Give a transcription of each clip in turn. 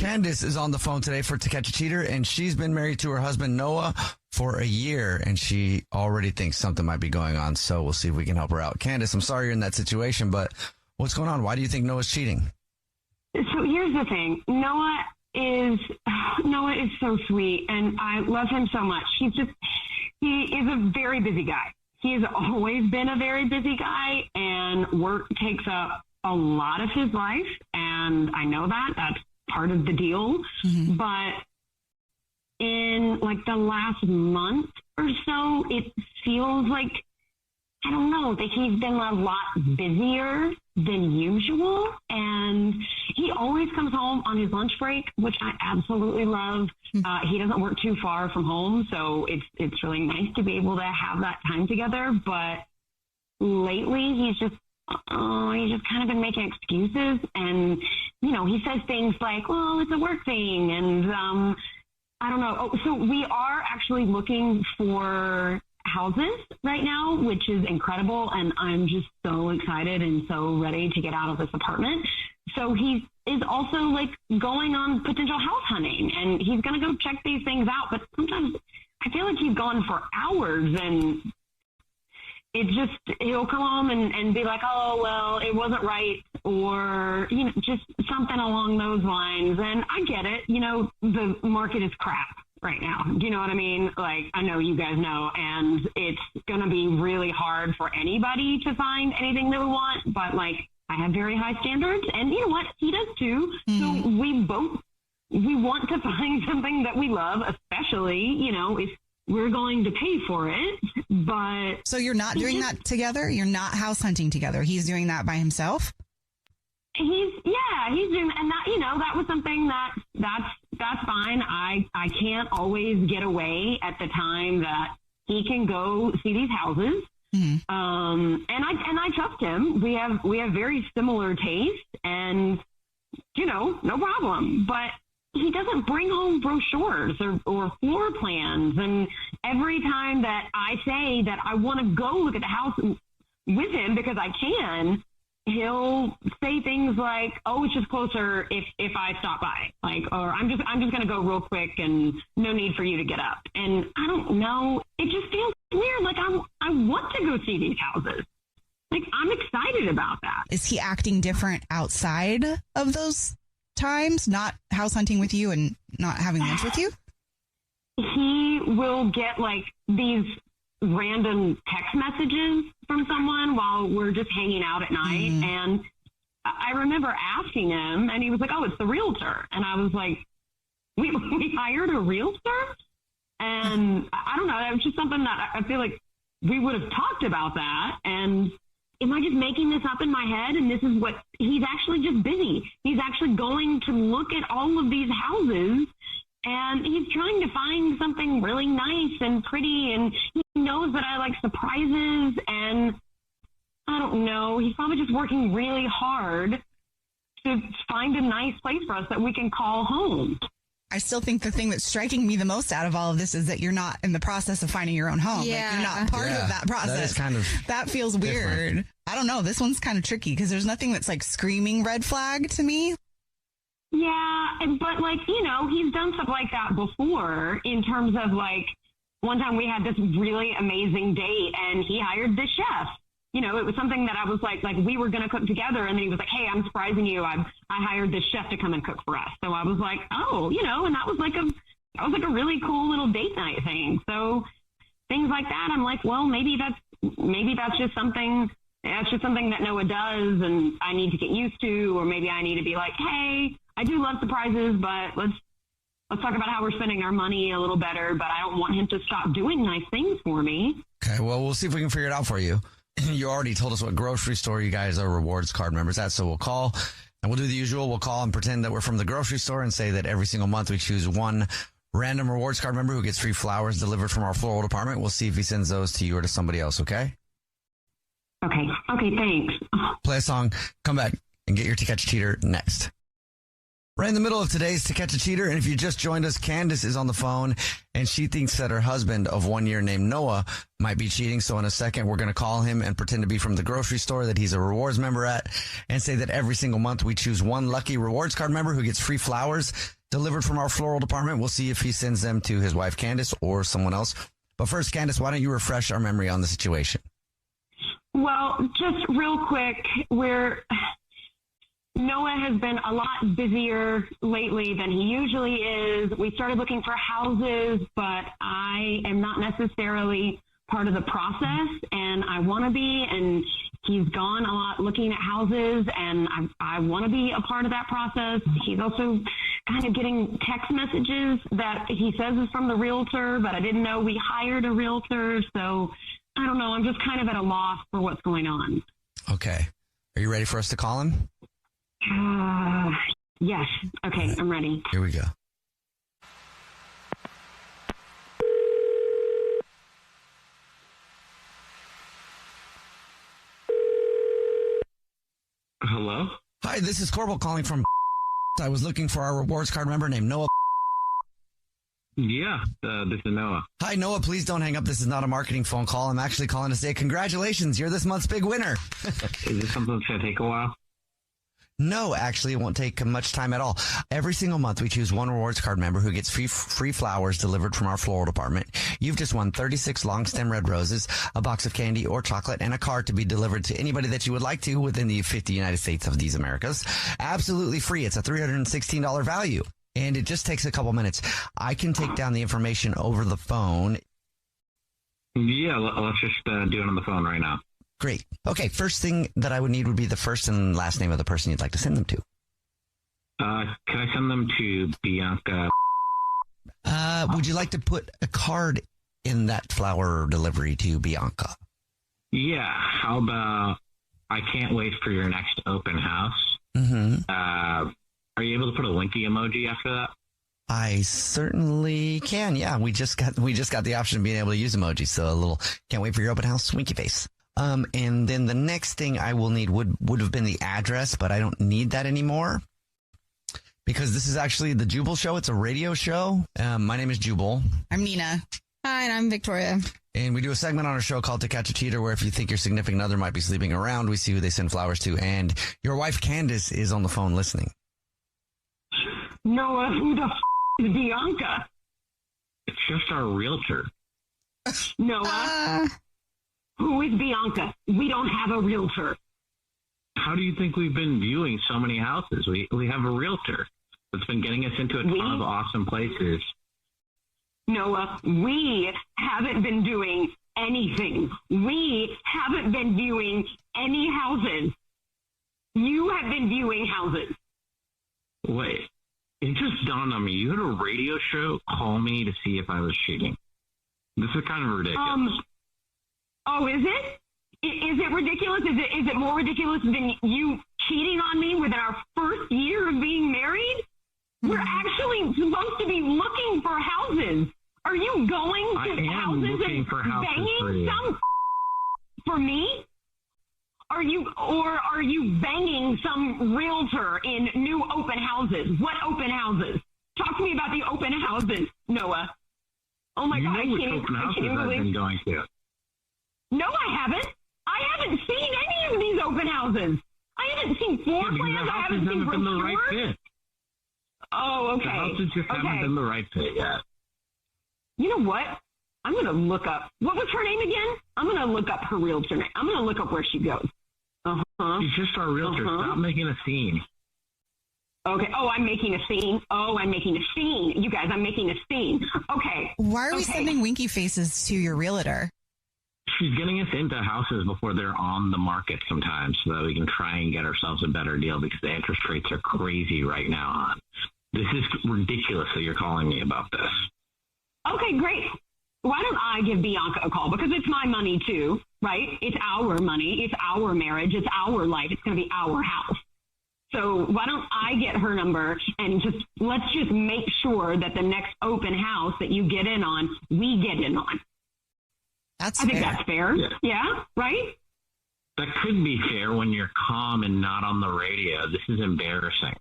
Candace is on the phone today for To Catch a Cheater, and she's been married to her husband, Noah, for a year, and she already thinks something might be going on, so we'll see if we can help her out. Candace, I'm sorry you're in that situation, but what's going on? Why do you think Noah's cheating? So here's the thing. Noah is so sweet, and I love him so much. He is a very busy guy. He has always been a very busy guy, and work takes up a lot of his life, and I know that. That's part of the deal. Mm-hmm. But in like the last month or so, it feels like, I don't know, that he's been a lot busier than usual. And he always comes home on his lunch break, which I absolutely love. He doesn't work too far from home, so it's really nice to be able to have that time together. But lately, he's just kind of been making excuses. And, you know, he says things like, well, it's a work thing. And I don't know. Oh, so we are actually looking for houses right now, which is incredible. And I'm just so excited and so ready to get out of this apartment. So he is also like going on potential house hunting, and he's going to go check these things out. But sometimes I feel like he's gone for hours, and he'll come home and be like, oh, well, it wasn't right, or, you know, just something along those lines. And I get it. You know, the market is crap right now. Do you know what I mean? Like, I know you guys know, and it's going to be really hard for anybody to find anything that we want. But, like, I have very high standards, and you know what? He does too. So we want to find something that we love, especially, you know, if we're going to pay for it. But so you're not doing that together? You're not house hunting together? He's doing that by himself? He's doing, and that, you know, that was something that's fine. I can't always get away at the time that he can go see these houses. Mm-hmm. And I trust him. We have very similar taste, and, you know, no problem. But he doesn't bring home brochures or floor plans. And every time that I say that I want to go look at the house with him because I can, he'll say things like, oh, it's just closer if I stop by, like, or I'm just going to go real quick and no need for you to get up. And I don't know. It just feels weird. Like I want to go see these houses. Like, I'm excited about that. Is he acting different outside of those times, not house hunting with you and not having lunch with you? He will get like these random text messages from someone while we're just hanging out at night. Mm-hmm. And I remember asking him, and he was like, oh, it's the realtor. And I was like, we hired a realtor? And I don't know. That was just something that I feel like we would have talked about that. And am I just making this up in my head? And this is what he's actually just busy. He's actually going to look at all of these houses, and he's trying to find something really nice and pretty. And he knows that I like surprises, and I don't know. He's probably just working really hard to find a nice place for us that we can call home. I still think the thing that's striking me the most out of all of this is that you're not in the process of finding your own home. Yeah. Like, you're not part of that process. That is kind of that feels weird. Different. I don't know. This one's kind of tricky because there's nothing that's like screaming red flag to me. Yeah, but like, you know, he's done stuff like that before, in terms of like, one time we had this really amazing date and he hired this chef. You know, it was something that I was like we were going to cook together, and then he was like, hey, I'm surprising you. I hired this chef to come and cook for us. So I was like, oh, you know, and that was like a really cool little date night thing. So things like that, I'm like, well, maybe that's just something that Noah does and I need to get used to, or maybe I need to be like, hey, I do love surprises, but let's talk about how we're spending our money a little better, but I don't want him to stop doing nice things for me. Okay, well, we'll see if we can figure it out for you. You already told us what grocery store you guys are rewards card members at, so we'll call and we'll do the usual. We'll call and pretend that we're from the grocery store and say that every single month we choose one random rewards card member who gets free flowers delivered from our floral department. We'll see if he sends those to you or to somebody else, okay? Okay, thanks. Play a song, come back, and get your To Catch a Cheater next. Right in the middle of today's To Catch a Cheater, and if you just joined us, Candace is on the phone, and she thinks that her husband of 1 year named Noah might be cheating. So in a second, we're going to call him and pretend to be from the grocery store that he's a rewards member at, and say that every single month we choose one lucky rewards card member who gets free flowers delivered from our floral department. We'll see if he sends them to his wife, Candace, or someone else. But first, Candace, why don't you refresh our memory on the situation? Well, just real quick, Noah has been a lot busier lately than he usually is. We started looking for houses, but I am not necessarily part of the process, and I want to be, and he's gone a lot looking at houses, and I want to be a part of that process. He's also kind of getting text messages that he says is from the realtor, but I didn't know we hired a realtor, so I don't know. I'm just kind of at a loss for what's going on. Okay. Are you ready for us to call him? Yes. Okay, I'm ready. Here we go. Hello? Hi, this is Corbel calling from I was looking for our rewards card member named Noah. Yeah, this is Noah. Hi, Noah. Please don't hang up. This is not a marketing phone call. I'm actually calling to say congratulations. You're this month's big winner. Is this something that's going to take a while? No, actually, it won't take much time at all. Every single month, we choose one rewards card member who gets free flowers delivered from our floral department. You've just won 36 long stem red roses, a box of candy or chocolate, and a card to be delivered to anybody that you would like to within the 50 United States of these Americas. Absolutely free. It's a $316 value, and it just takes a couple minutes. I can take down the information over the phone. Yeah, let's just do it on the phone right now. Great. Okay, first thing that I would need would be the first and last name of the person you'd like to send them to. Can I send them to Bianca? Would you like to put a card in that flower delivery to Bianca? Yeah, how about I can't wait for your next open house? Mm-hmm. Are you able to put a winky emoji after that? I certainly can. Yeah, we just got the option of being able to use emojis. So a little can't wait for your open house winky face. And then the next thing I will need would have been the address, but I don't need that anymore because this is actually the Jubal Show. It's a radio show. My name is Jubal. I'm Nina. Hi, and I'm Victoria. And we do a segment on our show called To Catch a Cheater, where if you think your significant other might be sleeping around, we see who they send flowers to. And your wife, Candace, is on the phone listening. Noah, who the is Bianca? It's just our realtor. Noah? Who is Bianca? We don't have a realtor. How do you think we've been viewing so many houses? We have a realtor that's been getting us into a ton of awesome places. Noah, we haven't been doing anything. We haven't been viewing any houses. You have been viewing houses. Wait, it just dawned on me. You had a radio show call me to see if I was cheating. This is kind of ridiculous. Oh, is it? Is it ridiculous? Is it more ridiculous than you cheating on me within our first year of being married? We're actually supposed to be looking for houses. Are you going to houses and banging some for me? Are you banging some realtor in new open houses? What open houses? Talk to me about the open houses, Noah. Oh my God, I can't believe I've been going to. No, I haven't. I haven't seen any of these open houses. I haven't seen floor plans. I haven't seen brochures. Right fit. Oh, okay. The houses just haven't been the right fit yet. You know what? I'm going to look up. What was her name again? I'm going to look up her realtor name. I'm going to look up where she goes. She's just our realtor. Stop making a scene. Okay. Oh, I'm making a scene. You guys, I'm making a scene. Okay. Why are we sending winky faces to your realtor? She's getting us into houses before they're on the market sometimes so that we can try and get ourselves a better deal because the interest rates are crazy right now. This is ridiculous that you're calling me about this. Okay, great. Why don't I give Bianca a call? Because it's my money too, right? It's our money. It's our marriage. It's our life. It's going to be our house. So why don't I get her number and let's just make sure that the next open house that you get in on, we get in on. I think that's fair. Yeah, right? That could be fair when you're calm and not on the radio. This is embarrassing.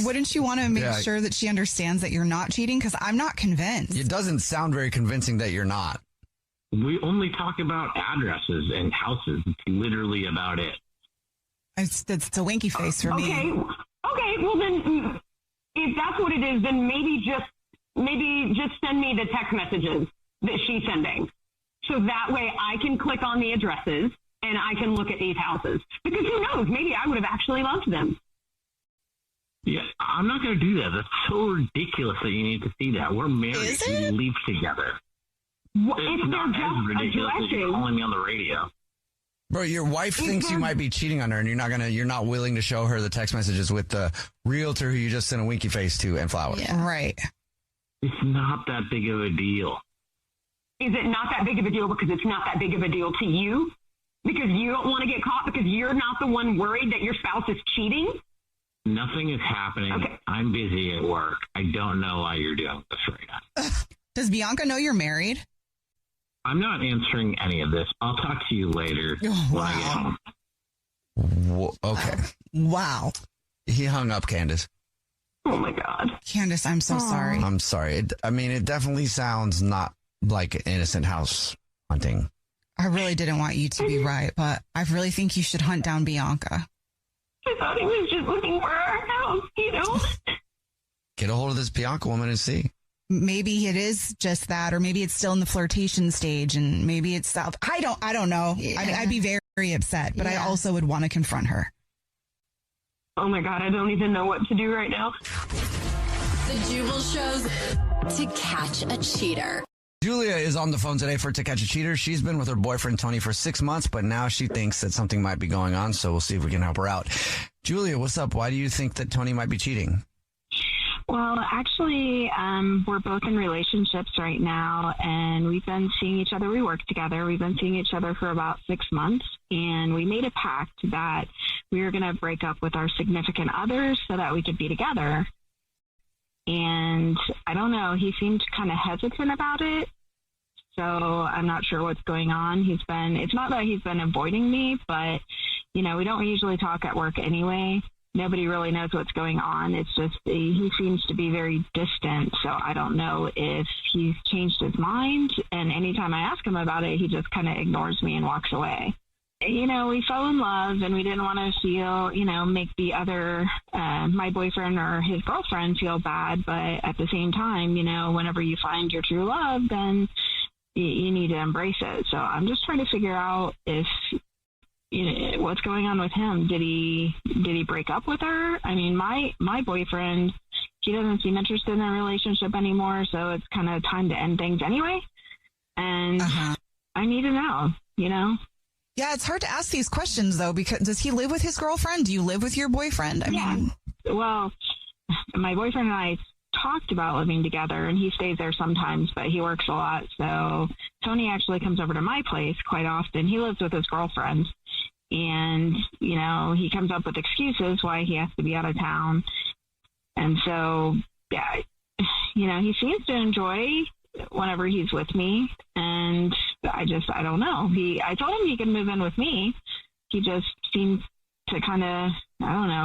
Wouldn't you want to make sure that she understands that you're not cheating? Because I'm not convinced. It doesn't sound very convincing that you're not. We only talk about addresses and houses. It's literally about it. It's a winky face for me. Okay. Well, then, if that's what it is, then maybe just send me the text messages that she's sending, so that way I can click on the addresses and I can look at these houses. Because who knows? Maybe I would have actually loved them. Yeah, I'm not going to do that. That's so ridiculous that you need to see that. We're married. Is it? We live together. If It's not they're as just ridiculous as you're addresses, calling me on the radio. Bro, your wife thinks you might be cheating on her, and you're not willing to show her the text messages with the realtor who you just sent a winky face to and flowers. Yeah. Right. It's not that big of a deal. is it not that big of a deal because it's not that big of a deal to you? Because you don't want to get caught because you're not the one worried that your spouse is cheating? Nothing is happening. Okay. I'm busy at work. I don't know why you're doing this right now. Does Bianca know you're married? I'm not answering any of this. I'll talk to you later when I get home. Okay. Wow. He hung up, Candace. Oh, my God. Candace, I'm so sorry. I'm sorry. It definitely sounds not like an innocent house hunting. I really didn't want you to be right, but I really think you should hunt down Bianca. I thought he was just looking for our house, you know? Get a hold of this Bianca woman and see. Maybe it is just that, or maybe it's still in the flirtation stage, and maybe it's south. I don't know. Yeah. I'd be very, very upset, but I Yeah. also would want to confront her. Oh, my God. I don't even know what to do right now. The Jubal Show's To Catch a Cheater. Julia is on the phone today for To Catch a Cheater. She's been with her boyfriend, Tony, for 6 months, but now she thinks that something might be going on, so we'll see if we can help her out. Julia, what's up? Why do you think that Tony might be cheating? Well, actually, we're both in relationships right now, and we've been seeing each other. We work together. We've been seeing each other for about 6 months, and we made a pact that we were going to break up with our significant others so that we could be together. And I don't know, he seemed kind of hesitant about it, so I'm not sure what's going on. It's not that he's been avoiding me, but, we don't usually talk at work anyway. Nobody really knows what's going on. It's just he seems to be very distant, so I don't know if he's changed his mind. And anytime I ask him about it, he just kind of ignores me and walks away. We fell in love, and we didn't want to feel, make the other, my boyfriend or his girlfriend feel bad. But at the same time, whenever you find your true love, then you need to embrace it. So I'm just trying to figure out if, what's going on with him. Did he break up with her? I mean, my boyfriend, he doesn't seem interested in a relationship anymore, so it's kind of time to end things anyway. And I need to know, Yeah, it's hard to ask these questions, though, because does he live with his girlfriend? Do you live with your boyfriend? I mean, well, my boyfriend and I talked about living together, and he stays there sometimes, but he works a lot. So Tony actually comes over to my place quite often. He lives with his girlfriend, and, he comes up with excuses why he has to be out of town. And so, yeah, he seems to enjoy whenever he's with me, and I don't know. I told him he can move in with me. He just seems to kind of,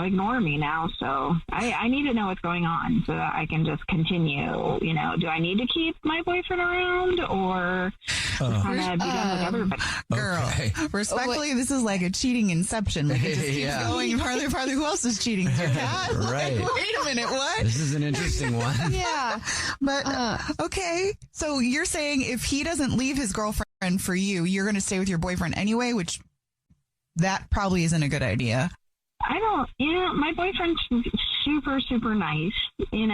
ignore me now. So I need to know what's going on so that I can just continue. Do I need to keep my boyfriend around, or kind of be done with everybody? girl, respectfully, this is like a cheating inception. Like it just keeps Yeah. going farther and farther. Who else is cheating? Your cat? Right. Like, wait a minute, what? This is an interesting one. Yeah, but okay. So you're saying if he doesn't leave his girlfriend for you, you're going to stay with your boyfriend anyway, which that probably isn't a good idea. My boyfriend's super, super nice. He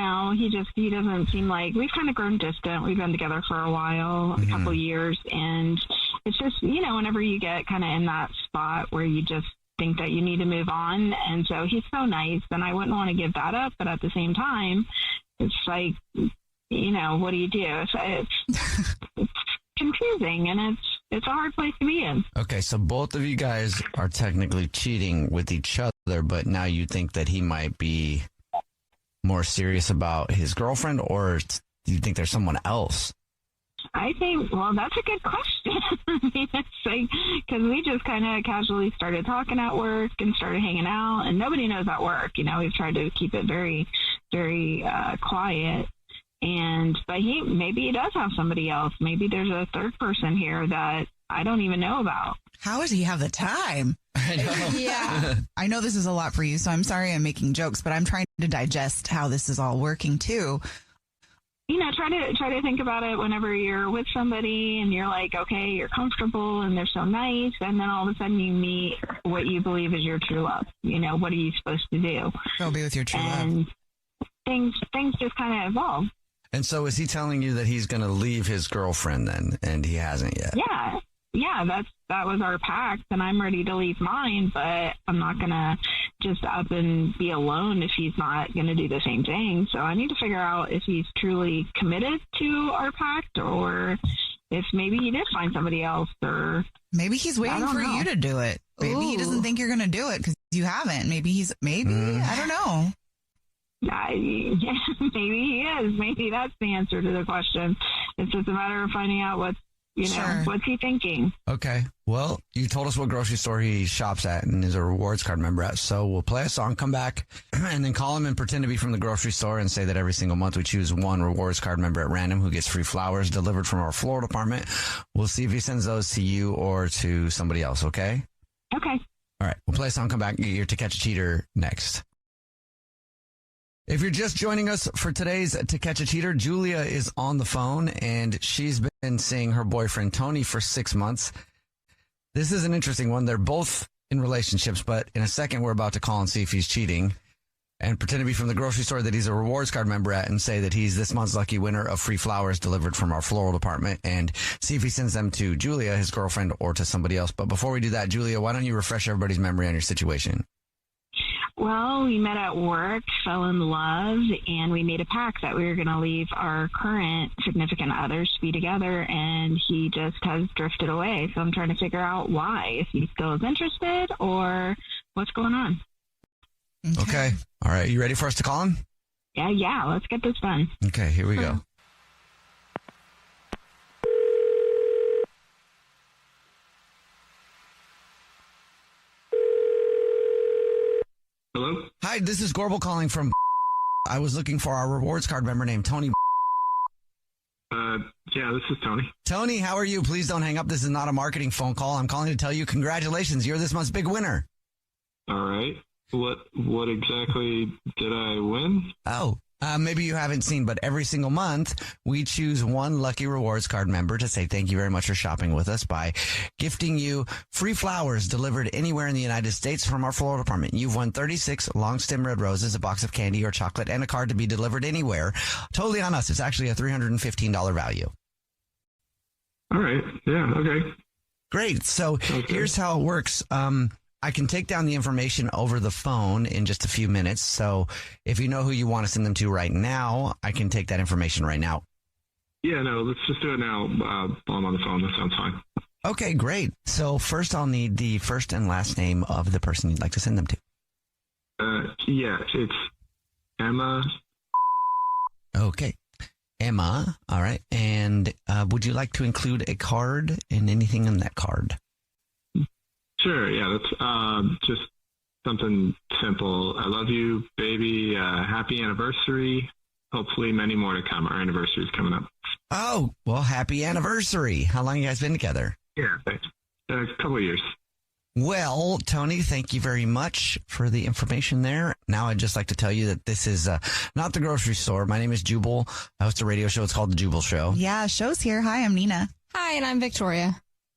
doesn't seem like, we've kind of grown distant. We've been together for a while, a couple years. And it's just, whenever you get kind of in that spot where you just think that you need to move on. And so he's so nice, and I wouldn't want to give that up. But at the same time, it's like, what do you do? It's confusing, and it's a hard place to be in. Okay, so both of you guys are technically cheating with each other, but now you think that he might be more serious about his girlfriend, or do you think there's someone else? I think, well, that's a good question. I mean, it's like, because we just kind of casually started talking at work and started hanging out, and nobody knows at work. We've tried to keep it very, very quiet. But maybe he does have somebody else. Maybe there's a third person here that I don't even know about. How does he have the time? I know. Yeah. I know this is a lot for you, so I'm sorry I'm making jokes, but I'm trying to digest how this is all working too. Try to think about it whenever you're with somebody and you're like, okay, you're comfortable and they're so nice, and then all of a sudden you meet what you believe is your true love. What are you supposed to do? Go be with your true love. And things just kind of evolve. And so is he telling you that he's going to leave his girlfriend then, and he hasn't yet? Yeah, that was our pact, and I'm ready to leave mine, but I'm not going to just up and be alone if he's not going to do the same thing. So I need to figure out if he's truly committed to our pact, or if maybe he did find somebody else, or maybe he's waiting for you to do it. Maybe he doesn't think you're going to do it because you haven't. Maybe I don't know. Maybe he is. Maybe that's the answer to the question. It's just a matter of finding out what's he thinking? Okay. Well, you told us what grocery store he shops at and is a rewards card member at. So we'll play a song, come back, and then call him and pretend to be from the grocery store and say that every single month we choose one rewards card member at random who gets free flowers delivered from our floral department. We'll see if he sends those to you or to somebody else, okay? Okay. All right. We'll play a song, come back, get your To Catch a Cheater next. If you're just joining us for today's To Catch a Cheater, Julia is on the phone, and she's been seeing her boyfriend, Tony, for 6 months. This is an interesting one. They're both in relationships, but in a second, we're about to call and see if he's cheating and pretend to be from the grocery store that he's a rewards card member at and say that he's this month's lucky winner of free flowers delivered from our floral department and see if he sends them to Julia, his girlfriend, or to somebody else. But before we do that, Julia, why don't you refresh everybody's memory on your situation? Well, we met at work, fell in love, and we made a pact that we were going to leave our current significant others to be together, and he just has drifted away. So I'm trying to figure out why, if he still is interested or what's going on. Okay. All right. You ready for us to call him? Yeah. Let's get this done. Okay. Here we go. Hello? Hi, this is Gorbel calling from. I was looking for our rewards card member named Tony. Yeah, this is Tony. Tony, how are you? Please don't hang up. This is not a marketing phone call. I'm calling to tell you congratulations. You're this month's big winner. All right. What exactly did I win? Maybe you haven't seen, but every single month we choose one lucky rewards card member to say thank you very much for shopping with us by gifting you free flowers delivered anywhere in the United States from our floral department. You've won 36 long stem red roses, a box of candy or chocolate, and a card to be delivered anywhere. Totally on us. It's actually a $315 value. All right. Yeah. Okay. Great. So here's how it works. I can take down the information over the phone in just a few minutes. So if you know who you want to send them to right now, I can take that information right now. Yeah, no, let's just do it now while I'm on the phone. That sounds fine. Okay, great. So first I'll need the first and last name of the person you'd like to send them to. Yeah, it's Emma. Okay. Emma. All right. And would you like to include a card and anything in that card? Sure, yeah, that's just something simple. I love you, baby. Happy anniversary. Hopefully many more to come. Our anniversary is coming up. Oh, well, happy anniversary. How long have you guys been together? Yeah, thanks. A couple of years. Well, Tony, thank you very much for the information there. Now I'd just like to tell you that this is not the grocery store. My name is Jubal. I host a radio show. It's called The Jubal Show. Yeah, show's here. Hi, I'm Nina. Hi, and I'm Victoria.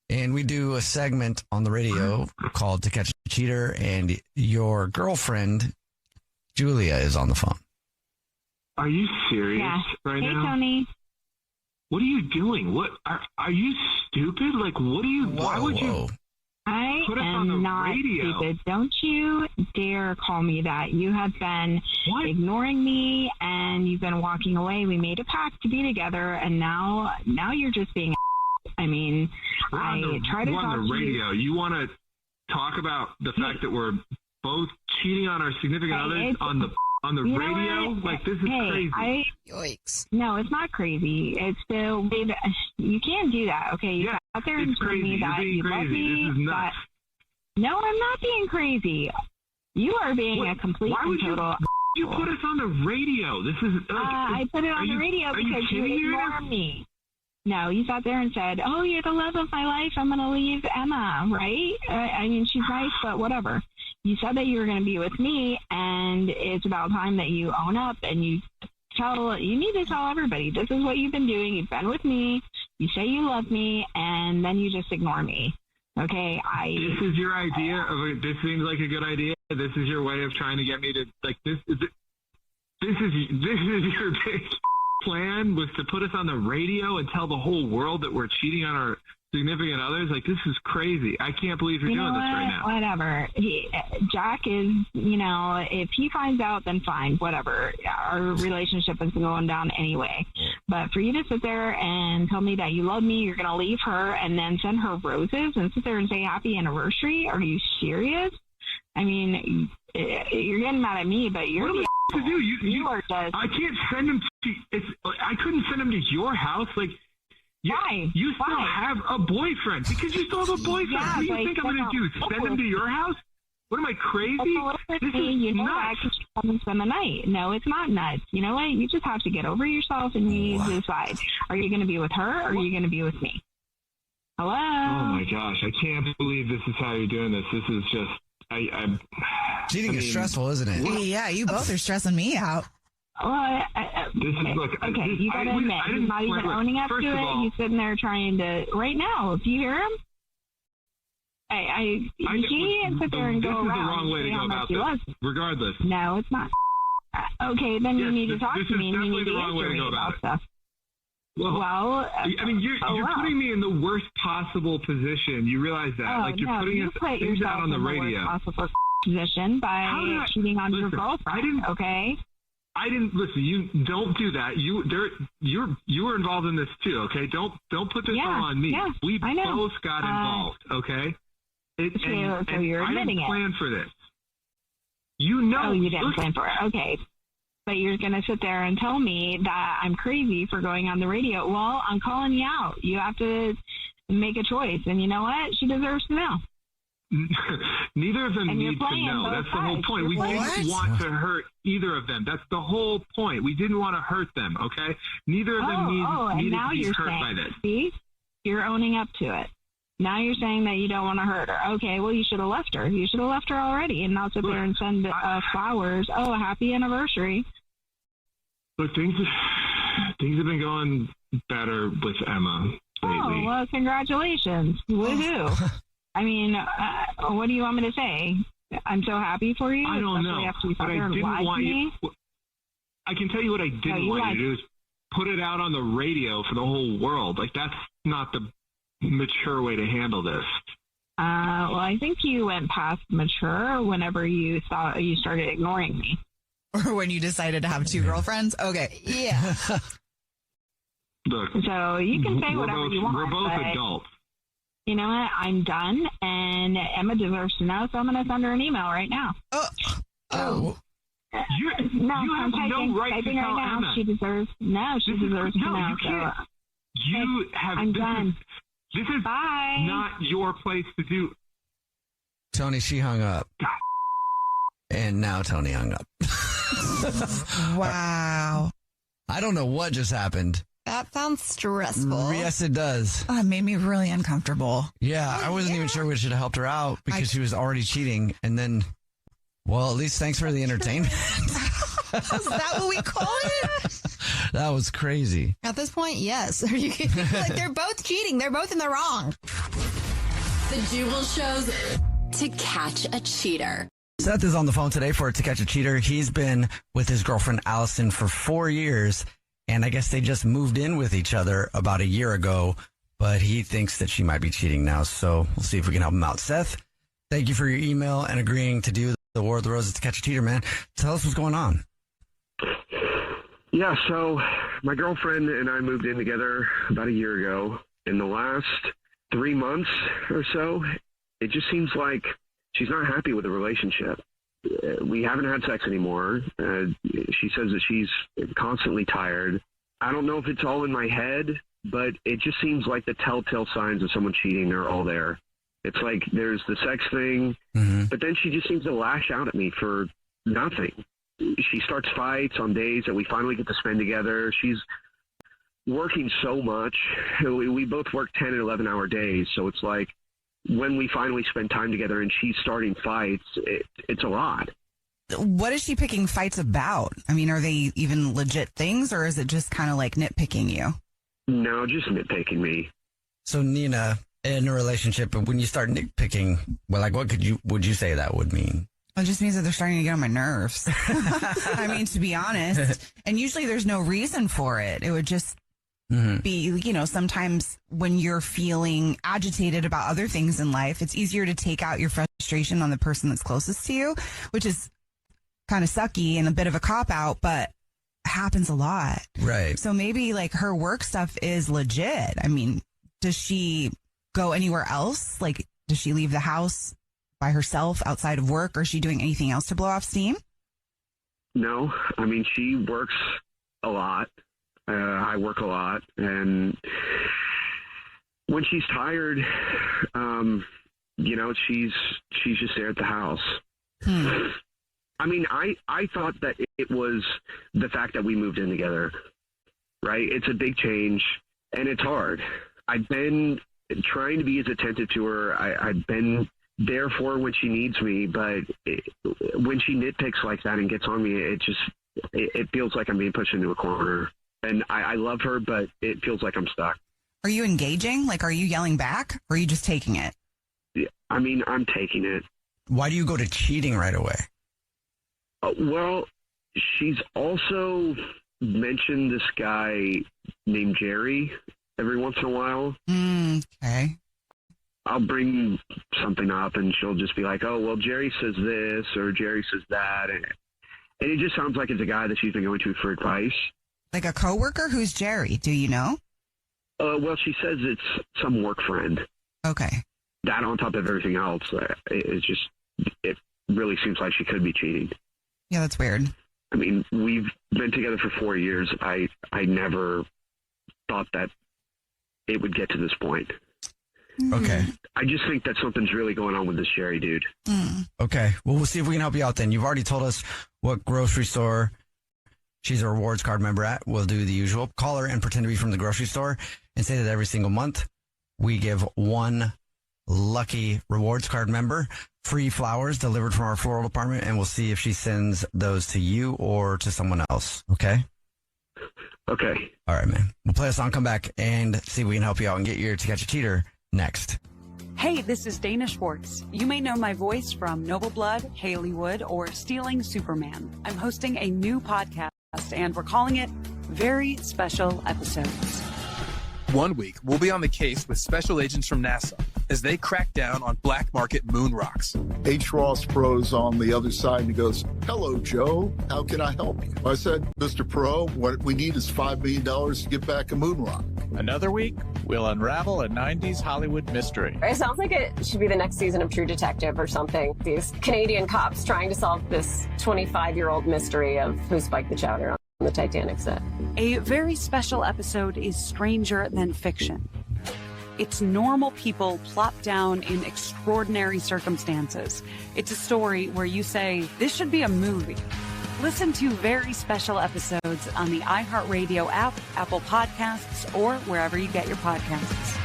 And we do a segment on the radio called To Catch a Cheater, and your girlfriend, Julia, is on the phone. Are you serious right now? Hey, Tony. What are you doing? What are you stupid? Like, what are you? Why would you? I put us on the am not radio? stupid. Don't you dare call me that. You have been ignoring me, and you've been walking away. We made a pact to be together, and now you're just being. I mean, I try to talk on the to radio. You want to talk about the fact that we're both cheating on our significant others on the on the radio? Like, this is crazy. Yikes. No, it's not crazy. It's still, you can't do that. Okay, you out there and told me that you love me. This is nuts. No, I'm not being crazy. You are being a complete and total. You put us on the radio. This is. I put it on the radio because you ignore me. No, you sat there and said, "Oh, you're the love of my life. I'm going to leave Emma." Right? I mean, she's nice, but whatever. You said that you were going to be with me, and it's about time that you own up and you need to tell everybody, this is what you've been doing. You've been with me. You say you love me, and then you just ignore me. Okay, This is your idea this seems like a good idea. This is your way of trying to get me to like this is your big plan, was to put us on the radio and tell the whole world that we're cheating on our significant others. Like, this is crazy. I can't believe you're doing this right now. Whatever. Jack is, if he finds out, then fine, whatever. Our relationship is going down anyway. But for you to sit there and tell me that you love me, you're going to leave her and then send her roses and sit there and say happy anniversary? Are you serious? I mean, you're getting mad at me, but you're the to do? You are just. I can't send him to. I couldn't send him to your house. Like, why? You still have a boyfriend because you still have a boyfriend. Yeah, what do you think I'm going to do? Send him to your house? What am I, crazy? This is nuts. I can come and spend the night. No, it's not nuts. You know what? You just have to get over yourself and you need to decide: are you going to be with her or are you going to be with me? Hello. Oh my gosh! I can't believe this is how you're doing this. This is just. Cheating is stressful, isn't it? Yeah, you both are stressing me out. Well, okay, you gotta admit, he's not even owning up to it. He's sitting there trying to, right now, do you hear him? He can't sit there and go around. This is the wrong way to go about this, regardless. No, it's not. Okay, then you need to talk to me and you need to answer me about stuff. Well, I mean, you're putting me in the worst possible position. You realize that? You're putting things out on the radio. Worst possible position by cheating on your girlfriend. Okay. I didn't listen. You don't do that. You were involved in this too. Okay. Don't put this all on me. Yeah, we both got involved. Okay. So you're admitting it. I didn't plan for this. Oh, you didn't plan for it. Okay. But you're going to sit there and tell me that I'm crazy for going on the radio. Well, I'm calling you out. You have to make a choice. And you know what? She deserves to know. Neither of them need to know. That's the whole point. We didn't want to hurt either of them. That's the whole point. We didn't want to hurt them, okay? Neither of them needed to be hurt by this. See? You're owning up to it. Now you're saying that you don't want to hurt her. Okay, well, you should have left her. You should have left her already and not sit there and send flowers. Oh, happy anniversary. Look, things have been going better with Emma lately. Oh, well, congratulations. Woohoo. I mean, what do you want me to say? I'm so happy for you. I don't know. But I didn't want you. I can tell you what I didn't want you to do is put it out on the radio for the whole world. Like, that's not the mature way to handle this. Well, I think you went past mature whenever you thought you started ignoring me. Or when you decided to have two girlfriends? Okay. Yeah. Look. So you can say whatever you want. We're both adults. You know what? I'm done, and Emma deserves to know, so I'm going to send her an email right now. You have no right to tell Emma. She deserves to know. You can't. I'm done. This is not your place to do. Tony, she hung up. And now Tony hung up. Wow. I don't know what just happened. That sounds stressful. Yes, it does. Oh, it made me really uncomfortable. Yeah, I wasn't even sure we should have helped her out because she was already cheating. And then, well, at least thanks for the entertainment. Is that what we call it? That was crazy. At this point, yes. Are you kidding? Like, they're both cheating. They're both in the wrong. The Jubal Show's To Catch a Cheater. Seth is on the phone today for To Catch a Cheater. He's been with his girlfriend, Allison, for 4 years. And I guess they just moved in with each other about a year ago. But he thinks that she might be cheating now. So we'll see if we can help him out. Seth, thank you for your email and agreeing to do the War of the Roses To Catch a Cheater, man. Tell us what's going on. Yeah, so my girlfriend and I moved in together about a year ago. In the last 3 months or so, it just seems like she's not happy with the relationship. we haven't had sex anymore. She says that she's constantly tired. I don't know if it's all in my head, but it just seems like the telltale signs of someone cheating are all there. It's like there's the sex thing, but then she just seems to lash out at me for nothing. She starts fights on days that we finally get to spend together. She's working so much. We both work 10 and 11-hour days, so it's like when we finally spend time together and she's starting fights, it's a lot. What is she picking fights about? I mean, are they even legit things, or is it just kind of like nitpicking you? No, just nitpicking me. So, Nina, in a relationship, when you start nitpicking, well, like, what would you say that would mean? It just means that they're starting to get on my nerves. I mean, to be honest. And usually there's no reason for it. It would just be, sometimes when you're feeling agitated about other things in life, it's easier to take out your frustration on the person that's closest to you, which is kind of sucky and a bit of a cop-out, but happens a lot. Right. So maybe like her work stuff is legit. I mean, does she go anywhere else? Like, does she leave the house by herself outside of work, or is she doing anything else to blow off steam? No, I mean, she works a lot. I work a lot, and when she's tired, she's just there at the house. I mean, I thought that it was the fact that we moved in together, right? It's a big change, and it's hard. I've been trying to be as attentive to her. I've been there for her when she needs me, but when she nitpicks like that and gets on me, it feels like I'm being pushed into a corner. And I love her, but it feels like I'm stuck. Are you engaging? Like, are you yelling back, or are you just taking it? Yeah, I mean, I'm taking it. Why do you go to cheating right away? Well, she's also mentioned this guy named Jerry every once in a while. Okay. I'll bring something up, and she'll just be like, oh, well, Jerry says this, or Jerry says that. And it just sounds like it's a guy that she's been going to for advice. Like a coworker? Who's Jerry? Do you know? Well, she says it's some work friend. Okay. That on top of everything else, it really seems like she could be cheating. Yeah, that's weird. I mean, we've been together for 4 years. I never thought that it would get to this point. Okay. I just think that something's really going on with this Jerry dude. Okay. Well, we'll see if we can help you out then. You've already told us what grocery store she's a rewards card member at. We'll do the usual. Call her and pretend to be from the grocery store and say that every single month we give one lucky rewards card member free flowers delivered from our floral department, and we'll see if she sends those to you or to someone else. Okay? Okay. All right, man. We'll play a song, come back, and see if we can help you out and get your To Catch a Cheater next. Hey, this is Dana Schwartz. You may know my voice from Noble Blood, Haleywood, or Stealing Superman. I'm hosting a new podcast, and we're calling it Very Special Episodes. 1 week, we'll be on the case with special agents from NASA as they crack down on black market moon rocks. H. Ross Perot's on the other side and he goes, hello, Joe. How can I help you? I said, Mr. Perot, what we need is $5 million to get back a moon rock. Another week, we'll unravel a 90s Hollywood mystery. It sounds like it should be the next season of True Detective or something. These Canadian cops trying to solve this 25-year-old mystery of who spiked the chowder on the Titanic set. A very special episode is Stranger Than Fiction. It's normal people plopped down in extraordinary circumstances. It's a story where you say, this should be a movie. Listen to Very Special Episodes on the iHeartRadio app, Apple Podcasts, or wherever you get your podcasts.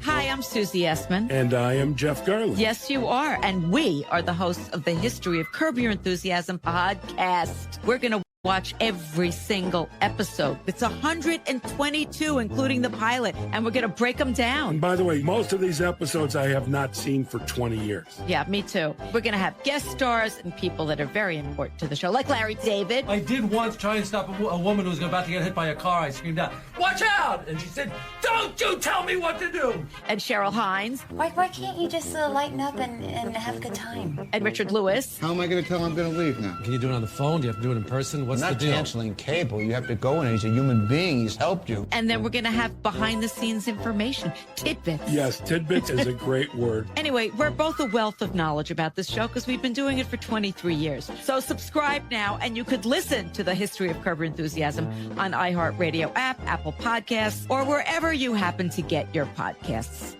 Hi, I'm Susie Essman. And I am Jeff Garland. Yes, you are. And we are the hosts of the History of Curb Your Enthusiasm podcast. We're going to watch every single episode. It's 122, including the pilot, and we're going to break them down. And by the way, most of these episodes I have not seen for 20 years. Yeah, me too. We're going to have guest stars and people that are very important to the show, like Larry David. I did once try and stop a woman who was about to get hit by a car. I screamed out, watch out! And she said, don't you tell me what to do! And Cheryl Hines. Why can't you just lighten up and have a good time? And Richard Lewis. How am I going to tell him I'm going to leave now? Can you do it on the phone? Do you have to do it in person? What's not the deal? canceling cable. You have to go in. He's a human being. He's helped you. And then we're going to have behind-the-scenes information, tidbits. Yes, tidbits is a great word. Anyway, we're both a wealth of knowledge about this show because we've been doing it for 23 years. So subscribe now, and you could listen to the history of Curb Your Enthusiasm on iHeartRadio app, Apple Podcasts, or wherever you happen to get your podcasts.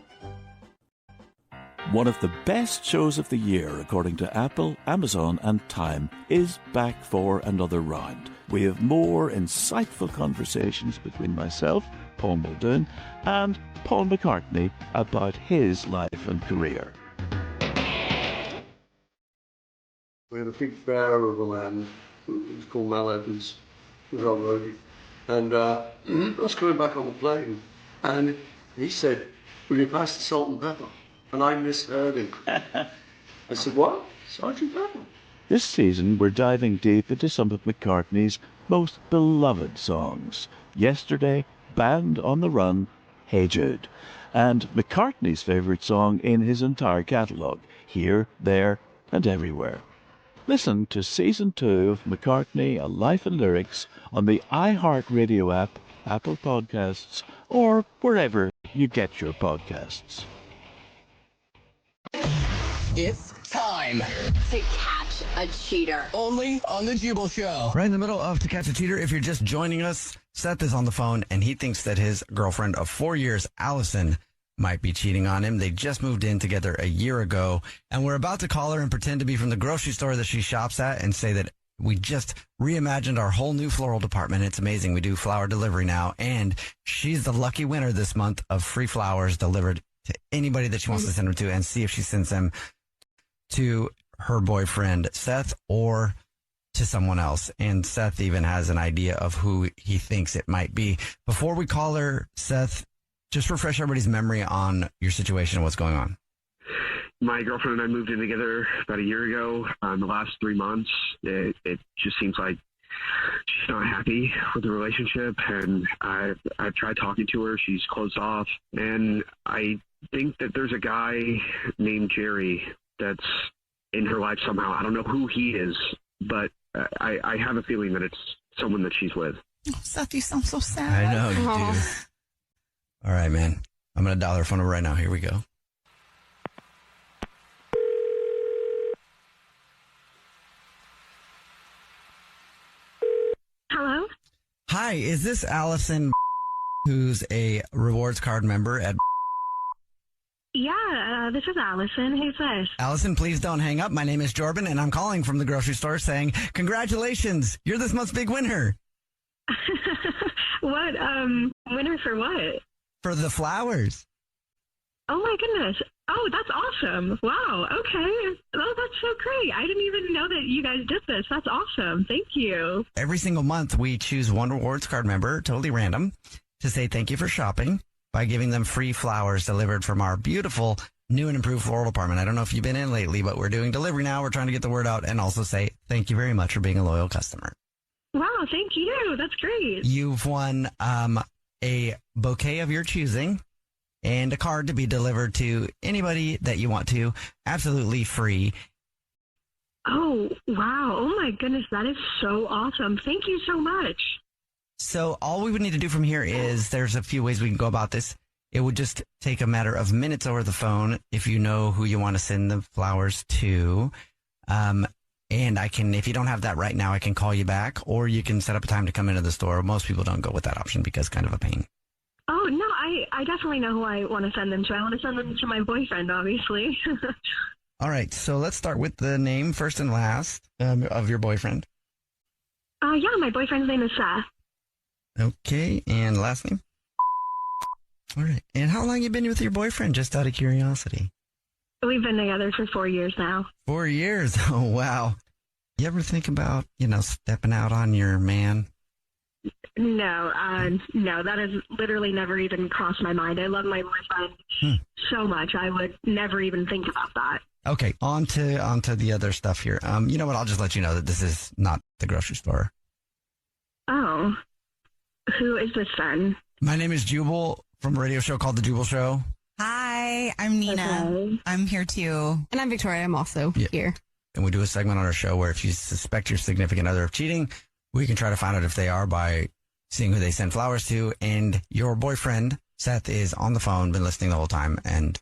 One of the best shows of the year, according to Apple, Amazon, and Time, is back for another round. We have more insightful conversations between myself, Paul Muldoon, and Paul McCartney about his life and career. We had a big bear of a man, it was called Mal Evans, he was on roadie, and I was coming back on the plane, and he said, "Will you pass the salt and pepper?" And I misheard him. I said, "What? Sergeant Pepper?" This season, we're diving deep into some of McCartney's most beloved songs. Yesterday, Band on the Run, Hey Jude, and McCartney's favourite song in his entire catalogue, Here, There and Everywhere. Listen to Season 2 of McCartney, A Life in Lyrics on the iHeartRadio app, Apple Podcasts, or wherever you get your podcasts. It's time to catch a cheater. only on the Jubal Show. Right in the middle of To Catch a Cheater. If you're just joining us, Seth is on the phone, and he thinks that his girlfriend of 4 years, Allison, might be cheating on him. They just moved in together a year ago, and we're about to call her and pretend to be from the grocery store that she shops at and say that we just reimagined our whole new floral department. It's amazing. We do flower delivery now, and she's the lucky winner this month of free flowers delivered to anybody that she wants to send them to, and see if she sends them to her boyfriend, Seth, or to someone else. And Seth even has an idea of who he thinks it might be. Before we call her, Seth, just refresh everybody's memory on your situation and what's going on. My girlfriend and I moved in together about a year ago. In the last 3 months, it just seems like she's not happy with the relationship, and I've tried talking to her. She's closed off, and I think that there's a guy named Jerry that's in her life somehow. I don't know who he is, but I have a feeling that it's someone that she's with. Oh, Seth, you sound so sad. I know you do. All right, man. I'm going to dial her phone number right now. Here we go. Hello? Hi, is this Allison, who's a rewards card member at... Yeah, this is Allison. Who's this? Allison, please don't hang up. My name is Jordan, and I'm calling from the grocery store saying, congratulations, you're this month's big winner. What? Winner for what? For the flowers. Oh my goodness. Oh, that's awesome. Wow. Okay. Oh, that's so great. I didn't even know that you guys did this. That's awesome. Thank you. Every single month, we choose one rewards card member, totally random, to say thank you for shopping by giving them free flowers delivered from our beautiful new and improved floral department. I don't know if you've been in lately, but we're doing delivery now. We're trying to get the word out and also say thank you very much for being a loyal customer. Wow. Thank you. That's great. You've won a bouquet of your choosing and a card to be delivered to anybody that you want to, absolutely free. Oh, wow. Oh my goodness. That is so awesome. Thank you so much. So all we would need to do from here is there's a few ways we can go about this. It would just take a matter of minutes over the phone if you know who you want to send the flowers to. And I can, if you don't have that right now, I can call you back, or you can set up a time to come into the store. Most people don't go with that option because kind of a pain. Oh, no, I definitely know who I want to send them to. I want to send them to my boyfriend, obviously. All right. So let's start with the name first and last of your boyfriend. Yeah, my boyfriend's name is Seth. Okay. And last name? All right. And how long you been with your boyfriend, just out of curiosity? We've been together for 4 years now. 4 years. Oh, wow. You ever think about, stepping out on your man? No, that has literally never even crossed my mind. I love my boyfriend so much. I would never even think about that. Okay, on to the other stuff here. You know what? I'll just let you know that this is not the grocery store. Oh, who is this then? My name is Jubal from a radio show called The Jubal Show. Hi, I'm Nina. Okay. I'm here too. And I'm Victoria. I'm also here. And we do a segment on our show where if you suspect your significant other of cheating, We can try to find out if they are by seeing who they send flowers to. And your boyfriend, Seth, is on the phone, been listening the whole time. And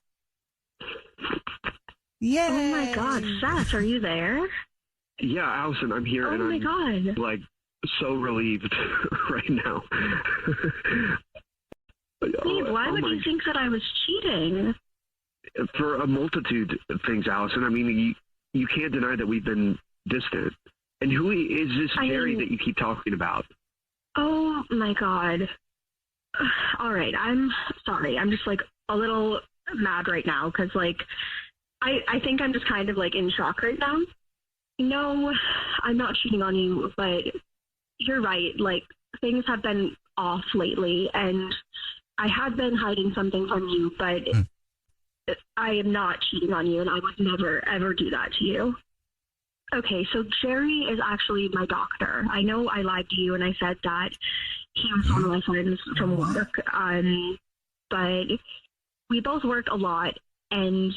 yeah. Oh my God, Seth, are you there? Yeah, Allison, I'm here. Oh and my I'm, God. like, so relieved right now. Babe, why would you think that I was cheating? For a multitude of things, Allison. I mean, you can't deny that we've been distant. And who is this Jerry that you keep talking about? Oh my God. All right, I'm sorry. I'm just like a little mad right now because like I think I'm just kind of like in shock right now. No, I'm not cheating on you, but you're right. Like things have been off lately and I had been hiding something from you, but I am not cheating on you and I would never ever do that to you. Okay, so Jerry is actually my doctor. I know I lied to you and I said that he was one of my friends from work, but we both work a lot. And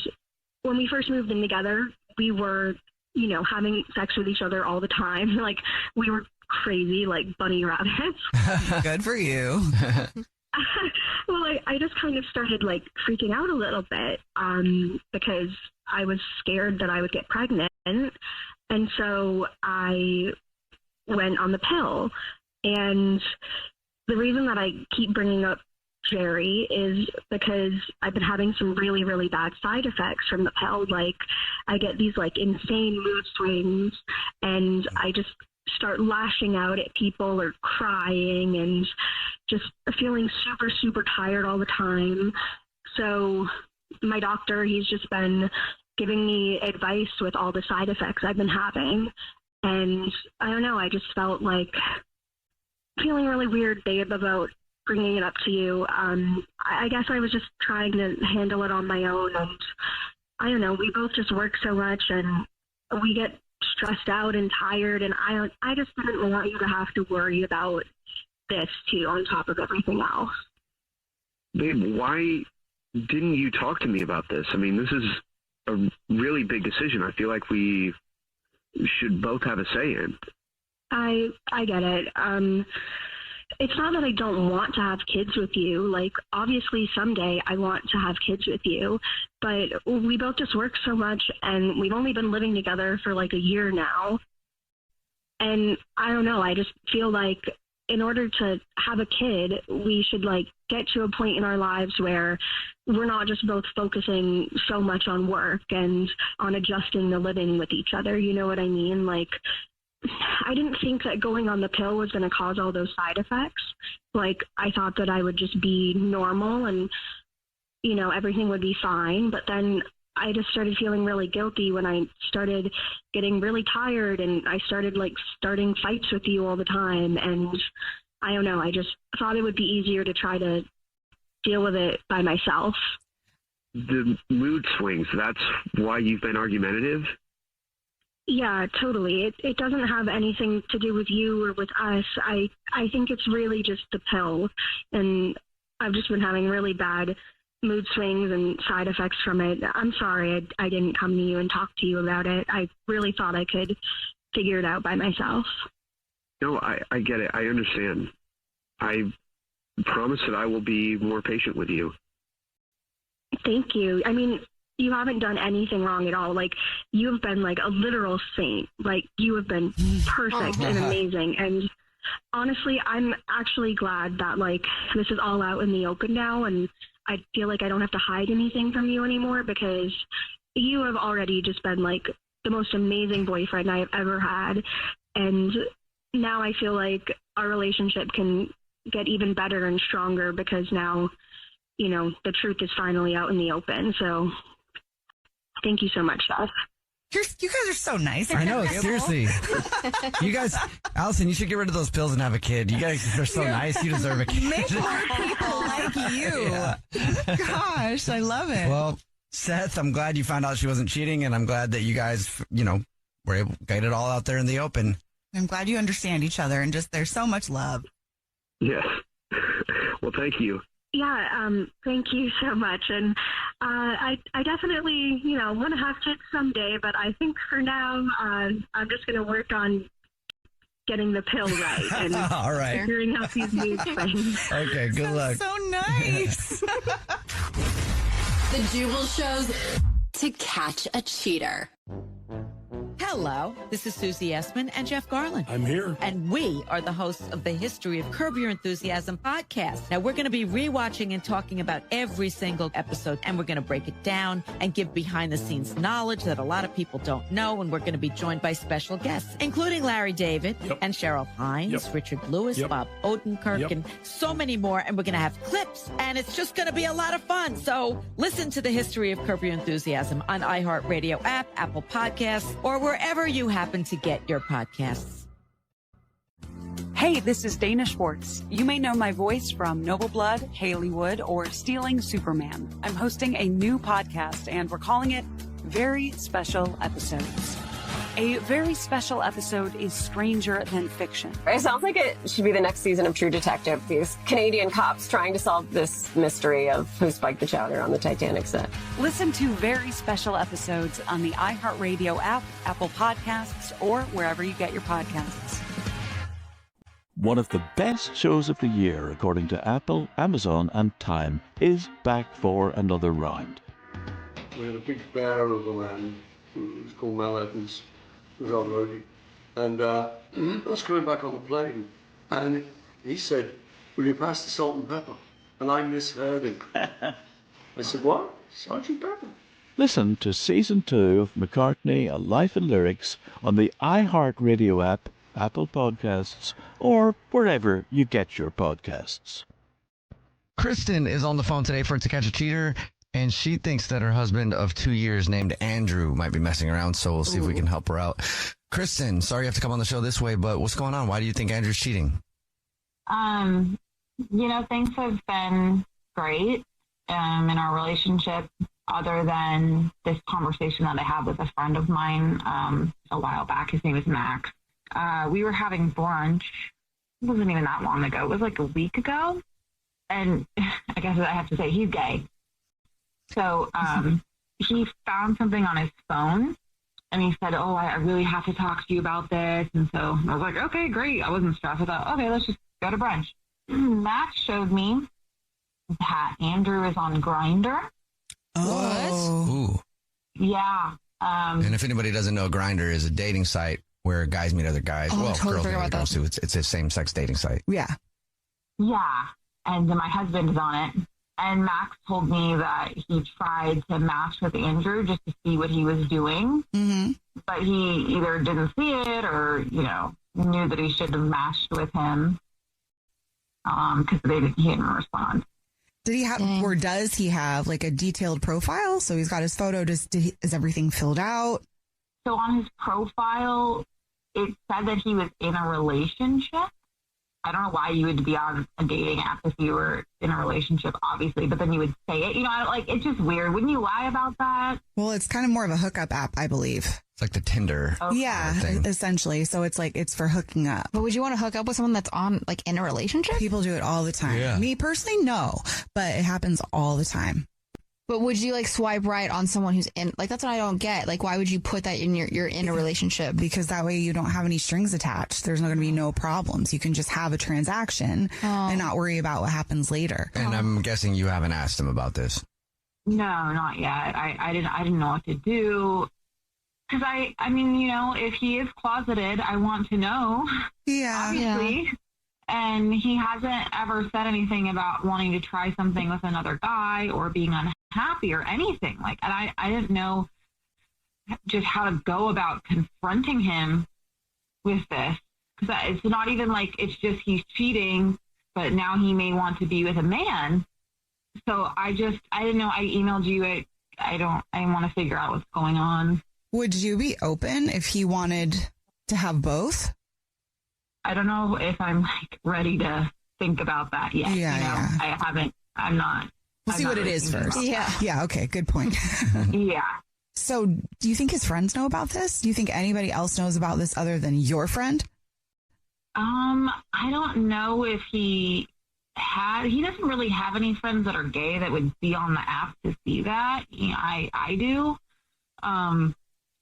when we first moved in together, we were, you know, having sex with each other all the time. Like we were crazy, like bunny rabbits. Good for you. Well, I just kind of started like freaking out a little bit because I was scared that I would get pregnant. And so I went on the pill. And the reason that I keep bringing up Jerry is because I've been having some really, really bad side effects from the pill. Like I get these like insane mood swings and I just start lashing out at people or crying and just feeling super, super tired all the time. So my doctor, he's just been giving me advice with all the side effects I've been having. And I don't know, I just felt like feeling really weird, babe, about bringing it up to you. I guess I was just trying to handle it on my own. And I don't know, we both just work so much and we get stressed out and tired. And I just didn't want you to have to worry about this too, on top of everything else. Babe, why didn't you talk to me about this? I mean, this is a really big decision. I feel like we should both have a say in. I get it. It's not that I don't want to have kids with you. Like, obviously someday I want to have kids with you, but we both just work so much and we've only been living together for like a year now. And I don't know, I just feel like in order to have a kid, we should like get to a point in our lives where we're not just both focusing so much on work and on adjusting to living with each other. You know what I mean? Like, I didn't think that going on the pill was going to cause all those side effects. Like, I thought that I would just be normal and, you know, everything would be fine. But then I just started feeling really guilty when I started getting really tired and I started like starting fights with you all the time. And I don't know, I just thought it would be easier to try to deal with it by myself. The mood swings, that's why you've been argumentative? Yeah, totally. It doesn't have anything to do with you or with us. I think it's really just the pill. And I've just been having really bad mood swings and side effects from it. I'm sorry I didn't come to you and talk to you about it. I really thought I could figure it out by myself. No, I get it. I understand. I promise that I will be more patient with you. Thank you. I mean, you haven't done anything wrong at all. Like, you have been like a literal saint. Like, you have been perfect and amazing. And honestly, I'm actually glad that like this is all out in the open now. And I feel like I don't have to hide anything from you anymore because you have already just been like the most amazing boyfriend I have ever had. And now I feel like our relationship can get even better and stronger because now, you know, the truth is finally out in the open. So thank you so much, Seth. You guys are so nice. I know, seriously. You guys, Allison, you should get rid of those pills and have a kid. You guys are so nice. You deserve a kid. Make more people like you. Yeah. Gosh, I love it. Well, Seth, I'm glad you found out she wasn't cheating, and I'm glad that you guys, you know, were able to get it all out there in the open. I'm glad you understand each other, and just there's so much love. Yes. Well, thank you. Yeah, thank you so much. And I definitely, you know, want to have kids someday, but I think for now, I'm just going to work on getting the pill right and all right, figuring out these mood things. Okay, good luck. So nice. The Jubal Show's To Catch a Cheater. Hello, this is Susie Essman and Jeff Garland. I'm here. And we are the hosts of the History of Curb Your Enthusiasm podcast. Now, we're going to be rewatching and talking about every single episode, and we're going to break it down and give behind-the-scenes knowledge that a lot of people don't know, and we're going to be joined by special guests, including Larry David and Cheryl Hines, Richard Lewis, Bob Odenkirk, and so many more, and we're going to have clips, and it's just going to be a lot of fun. So listen to the History of Curb Your Enthusiasm on iHeartRadio app, Apple Podcasts, or wherever you happen to get your podcasts. Hey, this is Dana Schwartz. You may know my voice from Noble Blood, Haleywood, or Stealing Superman. I'm hosting a new podcast, and we're calling it Very Special Episodes. A very special episode is stranger than fiction. It sounds like it should be the next season of True Detective. These Canadian cops trying to solve this mystery of who spiked the chowder on the Titanic set. Listen to very special episodes on the iHeartRadio app, Apple Podcasts, or wherever you get your podcasts. One of the best shows of the year, according to Apple, Amazon, and Time, is back for another round. We had a big bear of a man who was called Mel Evans. He was on roadie. And I was coming back on the plane, and he said, "Will you pass the salt and pepper?" And I misheard him. I said, "What? Sergeant Pepper?" Listen to Season 2 of McCartney, A Life in Lyrics on the iHeartRadio app, Apple Podcasts, or wherever you get your podcasts. Kristen is on the phone today for To Catch a Cheater, and she thinks that her husband of 2 years named Andrew might be messing around, so we'll see if we can help her out. Kristen, sorry you have to come on the show this way, but what's going on? Why do you think Andrew's cheating? Things have been great in our relationship, other than this conversation that I had with a friend of mine a while back. His name is Max. We were having brunch. It wasn't even that long ago. It was like a week ago. And I guess I have to say, he's gay. So he found something on his phone, and he said, "Oh, I really have to talk to you about this." And so I was like, "Okay, great." I wasn't stressed. I thought, "Okay, let's just go to brunch." Max showed me that Andrew is on Grindr. Oh. Ooh. Yeah. And if anybody doesn't know, Grindr is a dating site where guys meet other guys. Oh, I well, totally girls meet forgot other about girls that. too. It's a same-sex dating site. Yeah. Yeah. And my husband is on it. And Max told me that he tried to match with Andrew just to see what he was doing. Mm-hmm. But he either didn't see it or, knew that he should have matched with him because he didn't respond. Did he have, or does he have like a detailed profile? So he's got his photo. Is everything filled out? So on his profile, it said that he was in a relationship. I don't know why you would be on a dating app if you were in a relationship, obviously, but then you would say it. It's just weird. Wouldn't you lie about that? Well, it's kind of more of a hookup app, I believe. It's like the Tinder. Yeah, essentially. So it's for hooking up. But would you want to hook up with someone that's in a relationship? People do it all the time. Yeah. Me personally, no, but it happens all the time. But would you swipe right on someone who's in, that's what I don't get. Why would you put that in you're in a relationship? Because that way you don't have any strings attached. There's not going to be no problems. You can just have a transaction and not worry about what happens later. And I'm guessing you haven't asked him about this. No, not yet. I didn't know what to do. Because if he is closeted, I want to know. Yeah. Obviously. Yeah. And he hasn't ever said anything about wanting to try something with another guy or being unhappy or anything. And I didn't know just how to go about confronting him with this. Because it's not even it's just he's cheating, but now he may want to be with a man. So I didn't know. I emailed you. I want to figure out what's going on. Would you be open if he wanted to have both? I don't know if I'm ready to think about that yet. Yeah. I haven't. I'm not. We'll see what it is first. Yeah. Yeah. Okay. Good point. Yeah. So do you think his friends know about this? Do you think anybody else knows about this other than your friend? I don't know if he doesn't really have any friends that are gay that would be on the app to see that. I do.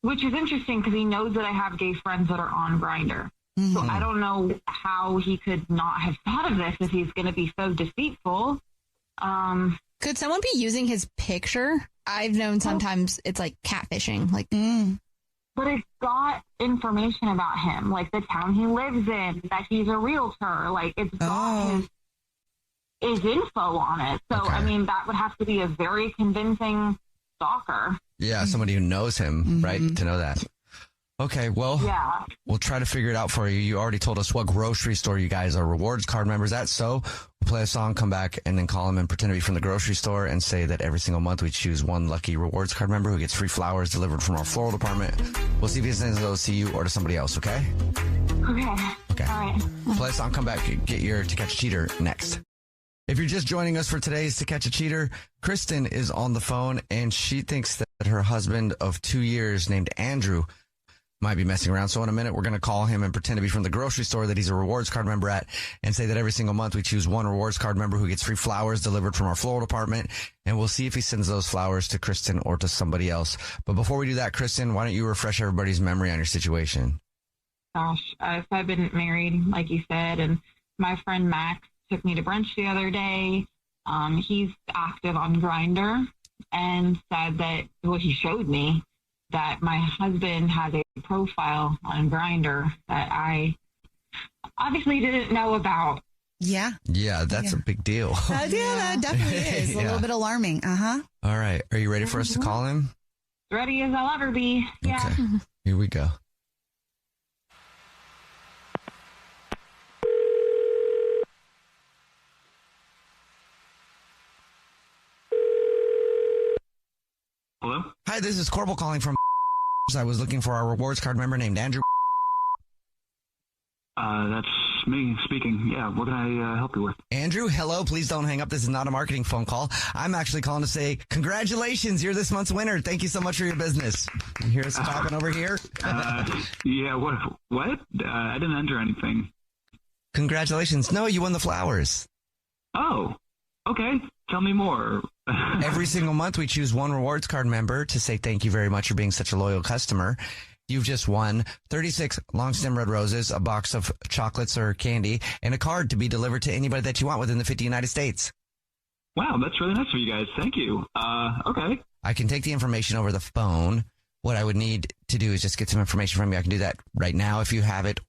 Which is interesting because he knows that I have gay friends that are on Grindr. So I don't know how he could not have thought of this if he's going to be so deceitful. Could someone be using his picture? I've known sometimes it's like catfishing. Like, But it's got information about him, like the town he lives in, that he's a realtor. Like, it's got his info on it. So, I mean, that would have to be a very convincing stalker. Yeah, somebody who knows him, right, to know that. Okay, well, we'll try to figure it out for you. You already told us what grocery store you guys are rewards card members at, so we'll play a song, come back, and then call him and pretend to be from the grocery store and say that every single month we choose one lucky rewards card member who gets free flowers delivered from our floral department. We'll see if he sends those to you or to somebody else, okay? Okay. Okay. All right. Play a song, come back, get your To Catch a Cheater next. If you're just joining us for today's To Catch a Cheater, Kristen is on the phone, and she thinks that her husband of 2 years named Andrew might be messing around. So in a minute, we're going to call him and pretend to be from the grocery store that he's a rewards card member at and say that every single month we choose one rewards card member who gets free flowers delivered from our floral department. And we'll see if he sends those flowers to Kristen or to somebody else. But before we do that, Kristen, why don't you refresh everybody's memory on your situation? Gosh, I've been married, like you said, and my friend Max took me to brunch the other day. He's active on Grindr and said that, well, he showed me that my husband has a profile on Grindr that I obviously didn't know about. Yeah. Yeah, that's a big deal. Yeah, that definitely is. A little bit alarming. All right. Are you ready for us to call him? Ready as I'll ever be. Yeah. Okay. Here we go. Hello? Hi, this is Corbel calling from I was looking for our rewards card member named Andrew. That's me speaking. Yeah, what can I help you with? Andrew, hello. Please don't hang up. This is not a marketing phone call. I'm actually calling to say congratulations. You're this month's winner. Thank you so much for your business. You hear us clapping over here? Yeah, what? I didn't enter anything. Congratulations. No, you won the flowers. Oh, okay. Tell me more. Every single month, we choose one rewards card member to say thank you very much for being such a loyal customer. You've just won 36 long stem red roses, a box of chocolates or candy, and a card to be delivered to anybody that you want within the 50 United States. Wow, that's really nice of you guys. Thank you. Okay. I can take the information over the phone. What I would need to do is just get some information from you. I can do that right now if you have it.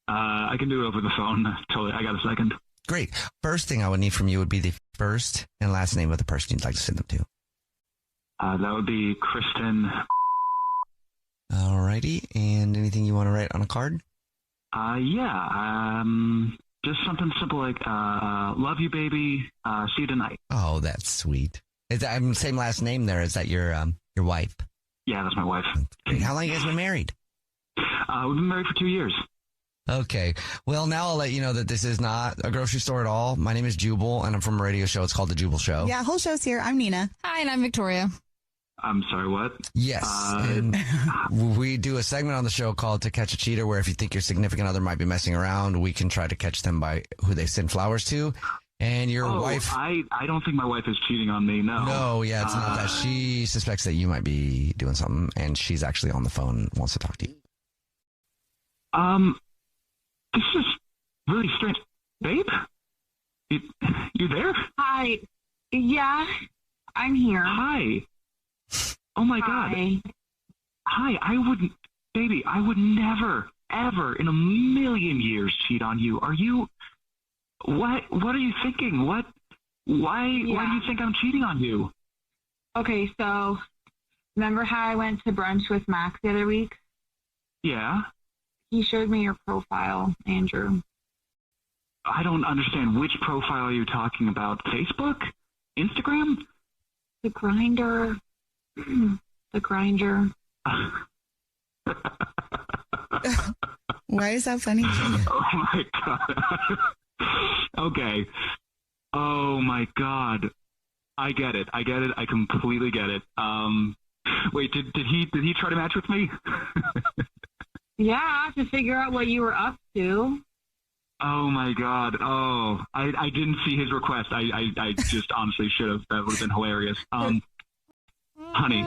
I can do it over the phone. Totally. I got a second. Great. First thing I would need from you would be the first and last name of the person you'd like to send them to. That would be Kristen. Alrighty. And anything you want to write on a card? Yeah. Just something simple like, love you, baby. See you tonight. Oh, that's sweet. Is that same last name there? Is that your wife? Yeah, that's my wife. Great. How long have you guys been married? We've been married for 2 years. Okay. Well, now I'll let you know that this is not a grocery store at all. My name is Jubal, and I'm from a radio show. It's called The Jubal Show. Yeah, whole show's here. I'm Nina. Hi, and I'm Victoria. I'm sorry, what? Yes. And we do a segment on the show called To Catch a Cheater, where if you think your significant other might be messing around, we can try to catch them by who they send flowers to. And your wife... I don't think my wife is cheating on me, no. No, yeah, it's not that. She suspects that you might be doing something, and she's actually on the phone and wants to talk to you. This is really strange. Babe? You there? Hi. Yeah, I'm here. Hi. Oh my God. Hi, baby, I would never, ever in a million years cheat on you. Are you, what are you thinking? Why do you think I'm cheating on you? Okay, so remember how I went to brunch with Max the other week? Yeah. He showed me your profile, Andrew. I don't understand. Which profile are you talking about? Facebook? Instagram? The Grindr. The Grindr. Why is that funny? Oh my God. Okay. Oh my God. I get it. I completely get it. Wait, did he try to match with me? Yeah, to figure out what you were up to. Oh my God. Oh, I didn't see his request. I just honestly should have. That would have been hilarious. Honey,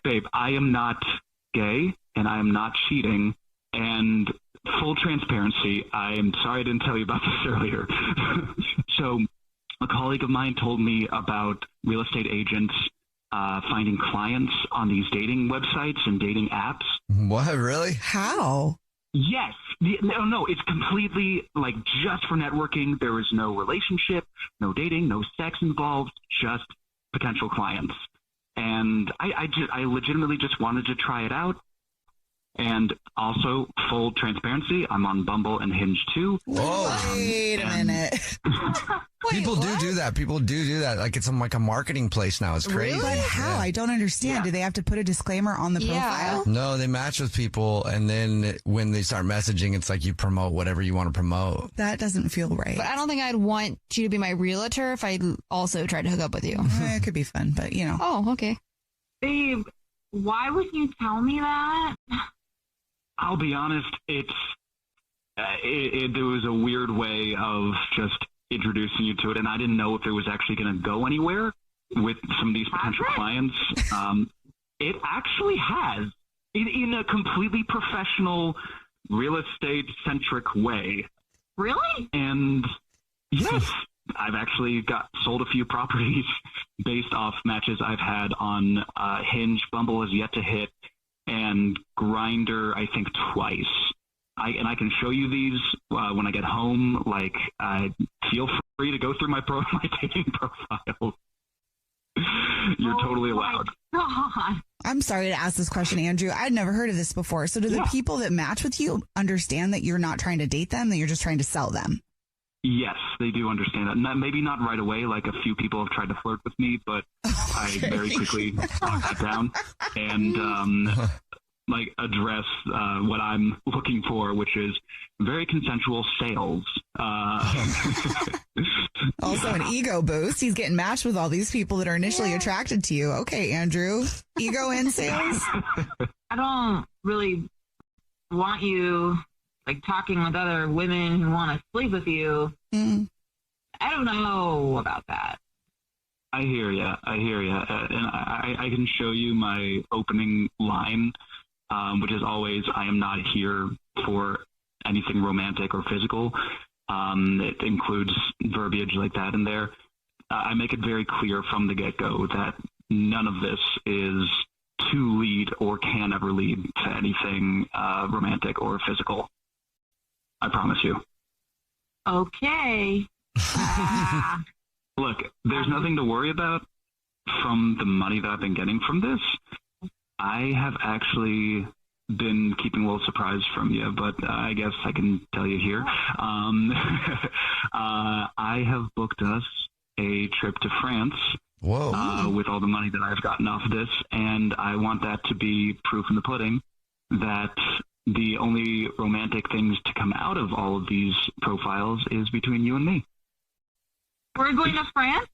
babe, I am not gay and I am not cheating. And full transparency, I'm sorry I didn't tell you about this earlier. So a colleague of mine told me about real estate agents finding clients on these dating websites and dating apps. What? Really? How? Yes. No, it's completely like just for networking. There is no relationship, no dating, no sex involved, just potential clients. And I legitimately just wanted to try it out. And also, full transparency, I'm on Bumble and Hinge too. Whoa. Wait a minute. People do that. People do that. Like it's like a marketing place now. It's crazy. But how? Yeah. I don't understand. Yeah. Do they have to put a disclaimer on the profile? No, they match with people, and then when they start messaging, it's like you promote whatever you want to promote. That doesn't feel right. But I don't think I'd want you to be my realtor if I also tried to hook up with you. It could be fun, but you know. Oh, okay. Babe, why would you tell me that? I'll be honest, there was a weird way of just introducing you to it, and I didn't know if it was actually going to go anywhere with some of these potential clients. It actually has, in a completely professional, real estate-centric way. Really? And yes, I've actually sold a few properties based off matches I've had on Hinge. Bumble has yet to hit. And Grindr, I think twice. I can show you these when I get home. Like, feel free to go through my dating profile. You're totally allowed. God. I'm sorry to ask this question, Andrew. I'd never heard of this before. So do the people that match with you understand that you're not trying to date them, that you're just trying to sell them? Yes, they do understand that. Maybe not right away. Like a few people have tried to flirt with me, but I very quickly knocked that down and like address what I'm looking for, which is very consensual sales. Also an ego boost. He's getting matched with all these people that are initially attracted to you. Okay, Andrew. Ego and sales? I don't really want you like talking with other women who want to sleep with you. I don't know about that. I hear you. And I can show you my opening line, which is always, I am not here for anything romantic or physical. It includes verbiage like that in there. I make it very clear from the get-go that none of this is to lead or can ever lead to anything romantic or physical. I promise you. Okay. Look, there's nothing to worry about from the money that I've been getting from this. I have actually been keeping a little surprise from you, but I guess I can tell you here. I have booked us a trip to France. Whoa. With all the money that I've gotten off this, and I want that to be proof in the pudding that the only romantic things to come out of all of these profiles is between you and me. We're going to France?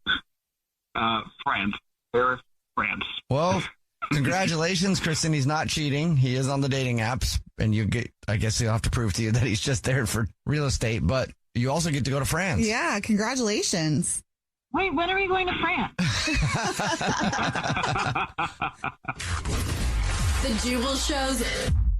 France. Paris, France. Well, congratulations, Kristen. He's not cheating. He is on the dating apps, and I guess he'll have to prove to you that he's just there for real estate, but you also get to go to France. Yeah, congratulations. Wait, when are we going to France? The Jubal Show's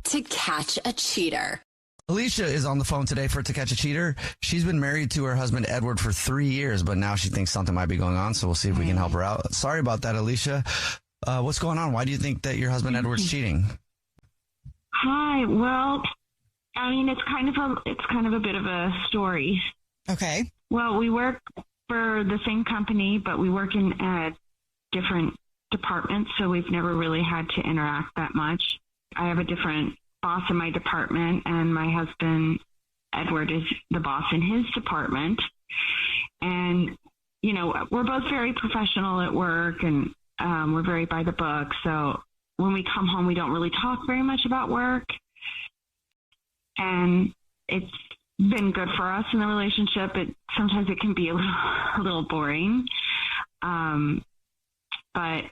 To Catch a Cheater. Alicia is on the phone today for To Catch a Cheater. She's been married to her husband, Edward, for 3 years, but now she thinks something might be going on, so we'll see if we can help her out. Sorry about that, Alicia. What's going on? Why do you think that your husband, Edward's cheating? Hi. Well, I mean, it's kind of a bit of a story. Okay. Well, we work for the same company, but we work in different departments, so we've never really had to interact that much. I have a different boss in my department, and my husband, Edward, is the boss in his department. And, you know, we're both very professional at work, and we're very by the book. So when we come home, we don't really talk very much about work. And it's been good for us in the relationship. Sometimes it can be a little boring. But,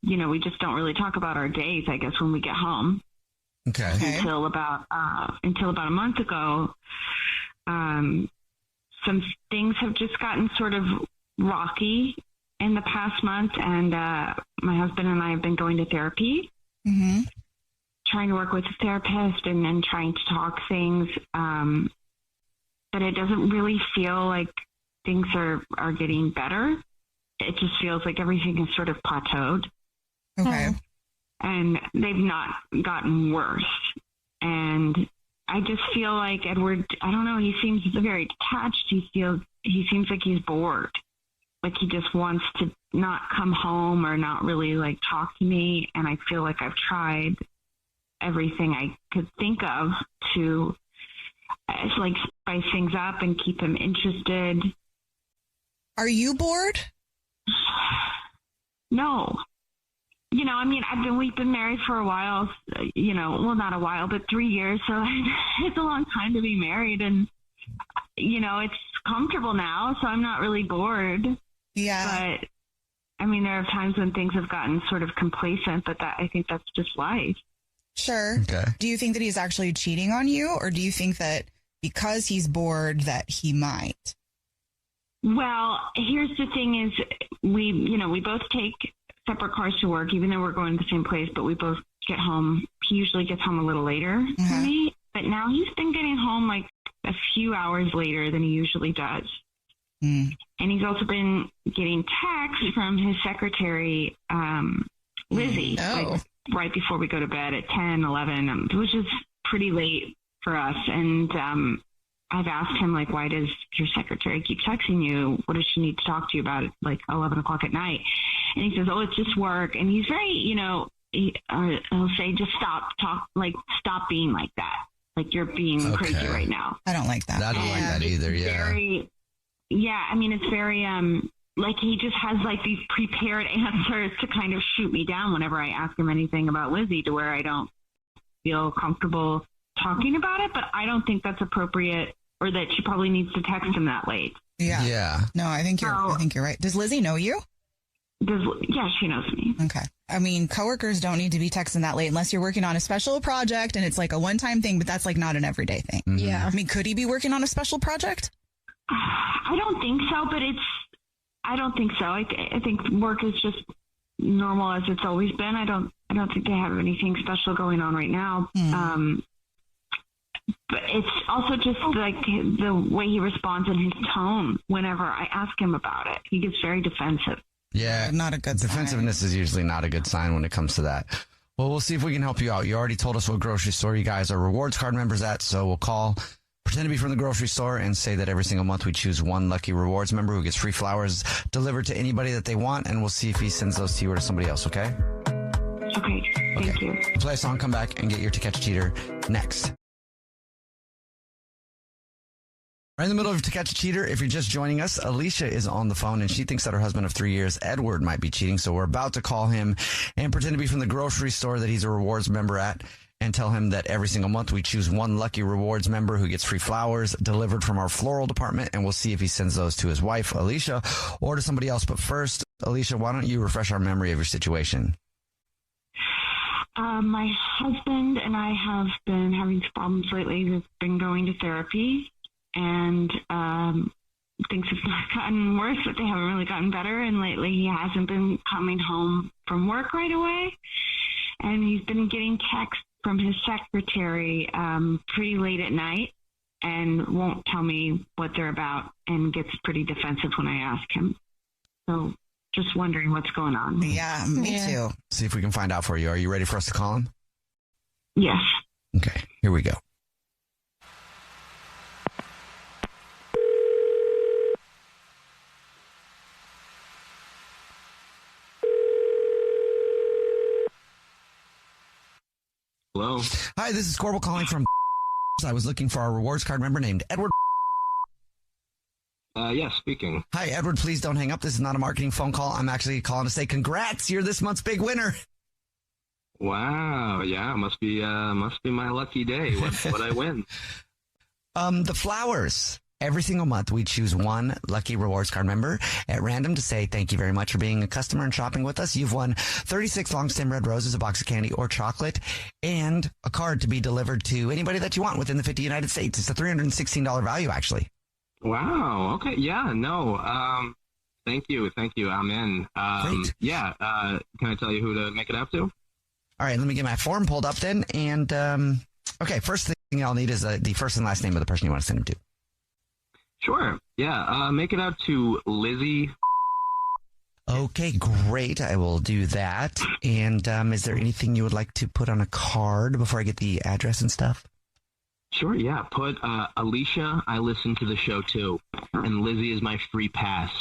you know, we just don't really talk about our days, I guess, when we get home. Okay. Until about a month ago, some things have just gotten sort of rocky in the past month, and my husband and I have been going to therapy, trying to work with a therapist and trying to talk things. But it doesn't really feel like things are getting better. It just feels like everything is sort of plateaued. Okay. And they've not gotten worse. And I just feel like Edward, I don't know, he seems very detached. He seems like he's bored. Like he just wants to not come home or not really like talk to me. And I feel like I've tried everything I could think of to like spice things up and keep him interested. Are you bored? No. You know, I mean, we've been married for a while, you know, well, not a while, but 3 years. So it's a long time to be married. And, you know, it's comfortable now. So I'm not really bored. Yeah. But I mean, there are times when things have gotten sort of complacent, but I think that's just life. Sure. Okay. Do you think that he's actually cheating on you, or do you think that because he's bored that he might? Well, here's the thing is we both take separate cars to work, even though we're going to the same place, but we both get home. He usually gets home a little later than me, but now he's been getting home like a few hours later than he usually does. And he's also been getting texts from his secretary, Lizzie, like right before we go to bed at 10, 11, which is pretty late for us. And I've asked him, like, why does your secretary keep texting you? What does she need to talk to you about at like 11 o'clock at night? And he says, oh, it's just work. And he's very, you know, he'll say, just stop being like that. Like you're being crazy right now. I don't like that. I don't like that either. Yeah. I mean, it's very, like he just has like these prepared answers to kind of shoot me down whenever I ask him anything about Lizzie, to where I don't feel comfortable talking about it, but I don't think that's appropriate, or that she probably needs to text him that late. Yeah. No, I think you're right. Does Lizzie know you? Yeah, she knows me. Okay. I mean, coworkers don't need to be texting that late unless you're working on a special project and it's like a one-time thing, but that's like not an everyday thing. Mm-hmm. Yeah. I mean, could he be working on a special project? I don't think so, but I don't think so. I think work is just normal as it's always been. I don't think they have anything special going on right now. But it's also just like the way he responds and his tone whenever I ask him about it. He gets very defensive. Yeah. Not a good Defensiveness is usually not a good sign when it comes to that. Well, we'll see if we can help you out. You already told us what grocery store you guys are rewards card members at, so we'll call, pretend to be from the grocery store, and say that every single month we choose one lucky rewards member who gets free flowers delivered to anybody that they want, and we'll see if he sends those to you or to somebody else, okay? Okay, thank you. Play a song, come back, and get your To Catch a Cheater next. Right in the middle of To Catch a Cheater, if you're just joining us, Alicia is on the phone and she thinks that her husband of 3 years, Edward, might be cheating. So we're about to call him and pretend to be from the grocery store that he's a rewards member at, and tell him that every single month we choose one lucky rewards member who gets free flowers delivered from our floral department. And we'll see if he sends those to his wife, Alicia, or to somebody else. But first, Alicia, why don't you refresh our memory of your situation? My husband and I have been having some problems lately. We've been going to therapy. And things have not gotten worse, but they haven't really gotten better. And lately he hasn't been coming home from work right away. And he's been getting texts from his secretary pretty late at night and won't tell me what they're about and gets pretty defensive when I ask him. So just wondering what's going on. Yeah, me too. See if we can find out for you. Are you ready for us to call him? Yes. Okay, here we go. Hello. Hi, this is Corbel calling from. I was looking for our rewards card member named Edward. Yes, speaking. Hi, Edward. Please don't hang up. This is not a marketing phone call. I'm actually calling to say congrats. You're this month's big winner. Wow. Yeah, must be my lucky day. What I win? The flowers. Every single month, we choose one lucky rewards card member at random to say thank you very much for being a customer and shopping with us. You've won 36 long stem red roses, a box of candy or chocolate, and a card to be delivered to anybody that you want within the 50 United States. It's a $316 value, actually. Wow. Okay. Yeah. No. Thank you. I'm in. Great. Yeah. Can I tell you who to make it out to? All All right, let me get my form pulled up then. And, okay, first thing I'll need is the first and last name of the person you want to send him to. Sure. Yeah. Make it out to Lizzie. Okay, great. I will do that. And is there anything you would like to put on a card before I get the address and stuff? Sure, yeah. Put Alicia, I listen to the show too. And Lizzie is my free pass.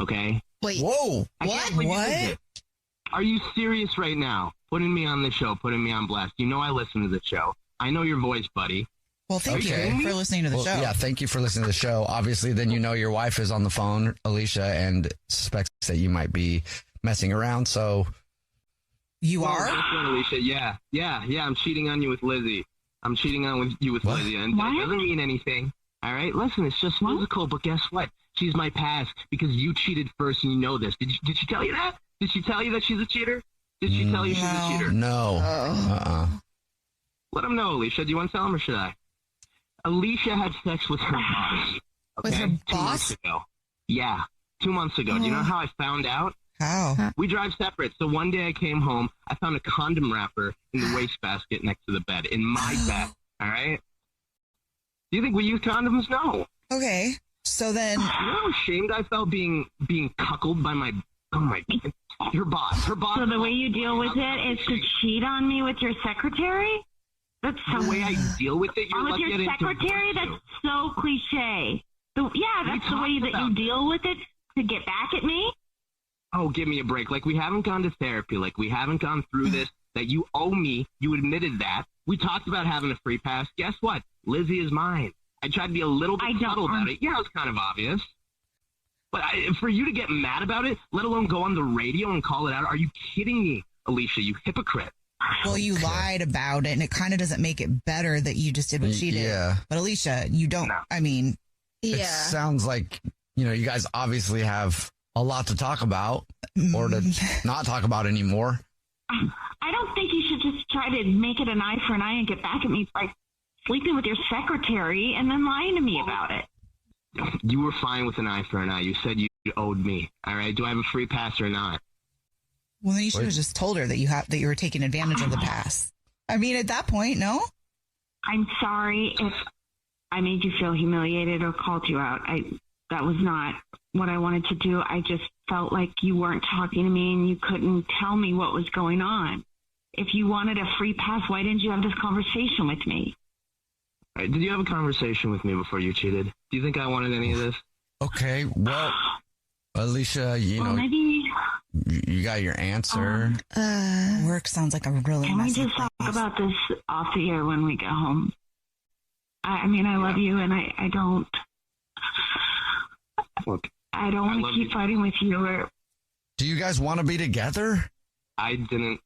Okay? Wait. Whoa. What? Are you serious right now? Putting me on the show, putting me on blast. You know I listen to the show. I know your voice, buddy. Well, thank you for listening to the show. Yeah, thank you for listening to the show. Obviously, then you know your wife is on the phone, Alicia, and suspects that you might be messing around, so... You are? Guess what, Alicia? Yeah, I'm cheating on you with Lizzie. I'm cheating on you with Lizzie, and it doesn't mean anything. All right? Listen, it's just physical, but guess what? She's my pass because you cheated first and you know this. Did she tell you that? Did she tell you that she's a cheater? Did she tell you she's a cheater? No. Let him know, Alicia. Do you want to tell him or should I? Alicia had sex with her boss. Okay? With her boss? 2 months ago. Yeah, 2 months ago. Do you know how I found out? How? We drive separate. So one day I came home. I found a condom wrapper in the wastebasket next to the bed, in my bed. All right? Do you think we use condoms? No. Okay. So then... You know how ashamed I felt being cuckolded by my... Oh, my... Her boss. So the way you deal with it is to cheat on me with your secretary? That's so the way I deal with it. You're with lucky your secretary? That's so cliche. That's the way that you deal with it to get back at me? Oh, give me a break. Like, we haven't gone to therapy. Like, we haven't gone through this. That you owe me. You admitted that. We talked about having a free pass. Guess what? Lizzie is mine. I tried to be a little bit subtle about it. Yeah, it was kind of obvious. But for you to get mad about it, let alone go on the radio and call it out, are you kidding me, Alicia? You hypocrite. Well, you lied about it, and it kind of doesn't make it better that you just did what she did. Yeah. But Alicia, you don't, I mean... It sounds like, you guys obviously have a lot to talk about or to not talk about anymore. I don't think you should just try to make it an eye for an eye and get back at me by sleeping with your secretary and then lying to me about it. You were fine with an eye for an eye. You said you owed me. All right? Do I have a free pass or not? Well, then you should have just told her that you were taking advantage of the pass. I mean, at that point, no? I'm sorry if I made you feel humiliated or called you out. That was not what I wanted to do. I just felt like you weren't talking to me and you couldn't tell me what was going on. If you wanted a free pass, why didn't you have this conversation with me? Did you have a conversation with me before you cheated? Do you think I wanted any of this? Okay, well, Alicia, maybe... you got your answer. Work sounds like a really Can we messy just place. talk about this off the air when we get home? I mean, I love you, and I don't... Look, I don't want to keep fighting with you. Or... Do you guys want to be together? I didn't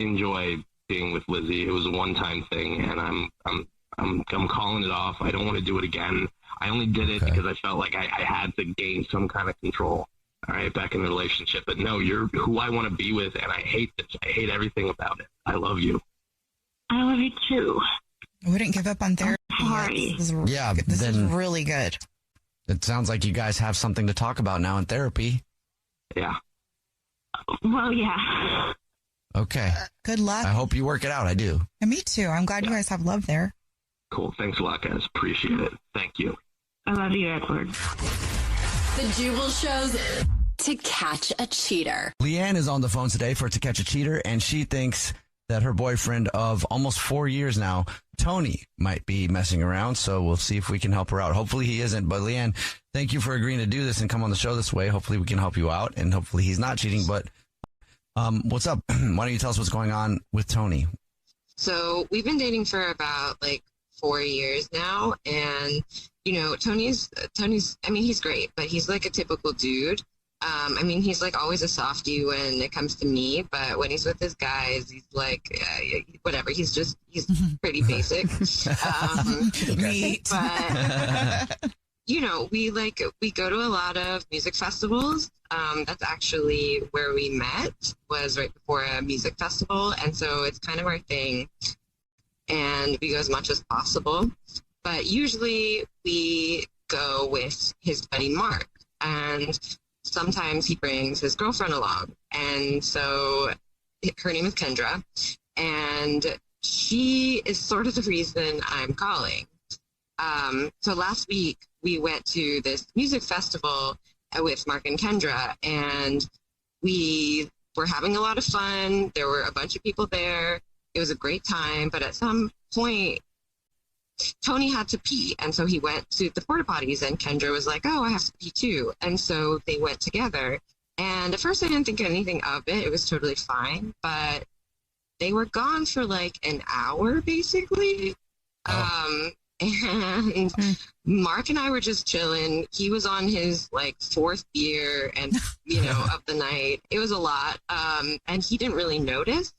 enjoy being with Lizzie. It was a one-time thing, and I'm calling it off. I don't want to do it again. I only did it because I felt like I had to gain some kind of control. All right, back in the relationship. But no, you're who I want to be with, and I hate this. I hate everything about it. I love you. I love you too. I wouldn't give up on therapy. Sorry. This is really good. It sounds like you guys have something to talk about now in therapy. Yeah. Well, yeah. Okay. Good luck. I hope you work it out. I do. And me too. I'm glad you guys have love there. Cool. Thanks a lot, guys. Appreciate it. Thank you. I love you, Edward. The Jubal Show's To Catch a Cheater. Leanne is on the phone today for To Catch a Cheater, and she thinks that her boyfriend of almost 4 years now, Tony, might be messing around. So we'll see if we can help her out. Hopefully he isn't. But Leanne, thank you for agreeing to do this and come on the show this way. Hopefully we can help you out, and hopefully he's not cheating. But what's up? Why don't you tell us what's going on with Tony? So we've been dating for about 4 years now, and Tony's I mean, he's great, but he's like a typical dude. I mean, he's always a softie when it comes to me, but when he's with his guys, he's whatever. He's pretty basic. Neat. But we go to a lot of music festivals. That's actually where we met, was right before a music festival, and so it's kind of our thing. And we go as much as possible, but usually we go with his buddy Mark, and sometimes he brings his girlfriend along. And so her name is Kendra, and she is sort of the reason I'm calling. So last week we went to this music festival with Mark and Kendra, and we were having a lot of fun. There were a bunch of people there. It was a great time, but at some point, Tony had to pee, and so he went to the porta potties, and Kendra was like, oh, I have to pee too. And so they went together. And at first I didn't think anything of it. It was totally fine, but they were gone for like an hour, basically. And Mark and I were just chilling. He was on his like fourth beer and, of the night. It was a lot. And he didn't really notice.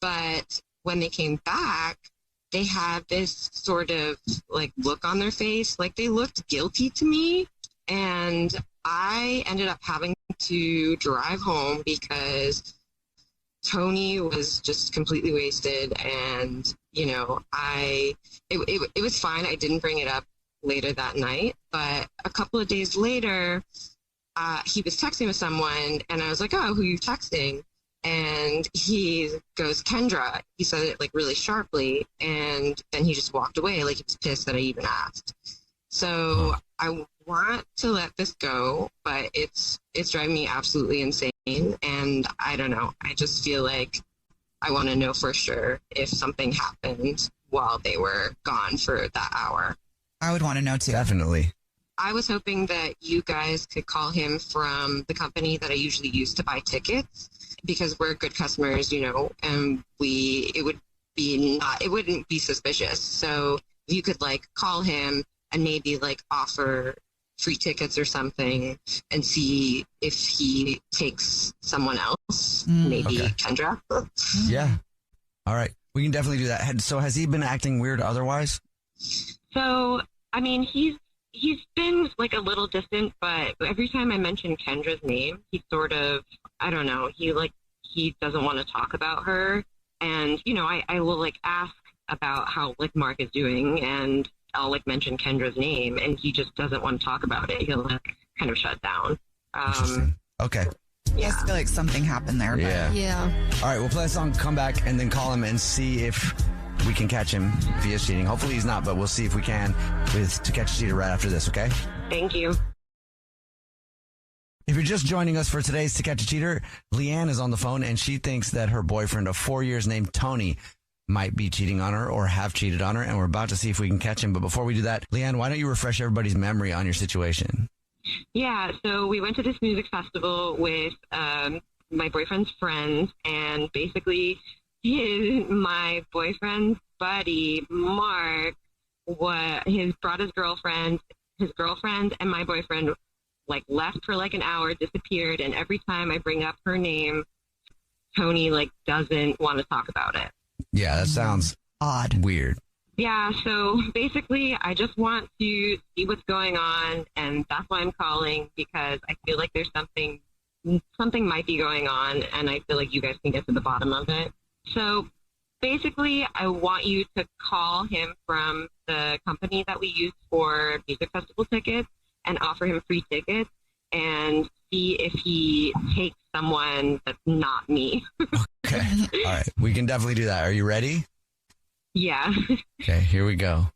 But when they came back, they had this sort of like look on their face. Like they looked guilty to me. And I ended up having to drive home because Tony was just completely wasted, and it was fine. I didn't bring it up later that night, but a couple of days later, he was texting with someone, and I was like, "Oh, who are you texting?" And he goes, "Kendra." He said it like really sharply, and then he just walked away, like he was pissed that I even asked. So I want to let this go, but it's driving me absolutely insane. And I don't know. I just feel like I want to know for sure if something happened while they were gone for that hour. I would want to know too. Definitely. I was hoping that you guys could call him from the company that I usually use to buy tickets, because we're good customers, and it wouldn't be suspicious. So if you could like call him and maybe like offer free tickets or something and see if he takes someone else, maybe Okay. Kendra. Yeah. All right. We can definitely do that. So has he been acting weird otherwise? So, I mean, he's been like a little distant, but every time I mention Kendra's name, he sort of, I don't know, he doesn't want to talk about her. And, I will like ask about how like Mark is doing, and I'll like mention Kendra's name, and he just doesn't want to talk about it. He'll like kind of shut down. Okay. I just feel like something happened there. Yeah. Yeah. All right, we'll play a song, come back, and then call him and see if we can catch him if he is cheating. Hopefully he's not, but we'll see if we can with To Catch a Cheater right after this, okay? Thank you. If you're just joining us for today's To Catch a Cheater, Leanne is on the phone, and she thinks that her boyfriend of 4 years named Tony might be cheating on her or have cheated on her, and we're about to see if we can catch him. But before we do that, Leanne, why don't you refresh everybody's memory on your situation? Yeah, so we went to this music festival with my boyfriend's friends, and basically my boyfriend's buddy, Mark, brought his girlfriend, and my boyfriend like left for like an hour, disappeared, and every time I bring up her name, Tony like doesn't want to talk about it. Yeah, that sounds odd. Weird. Yeah, so basically I just want to see what's going on, and that's why I'm calling, because I feel like there's something might be going on, and I feel like you guys can get to the bottom of it. So basically I want you to call him from the company that we use for music festival tickets and offer him free tickets and see if he takes someone that's not me. Okay. All right. We can definitely do that. Are you ready? Yeah. Okay, here we go.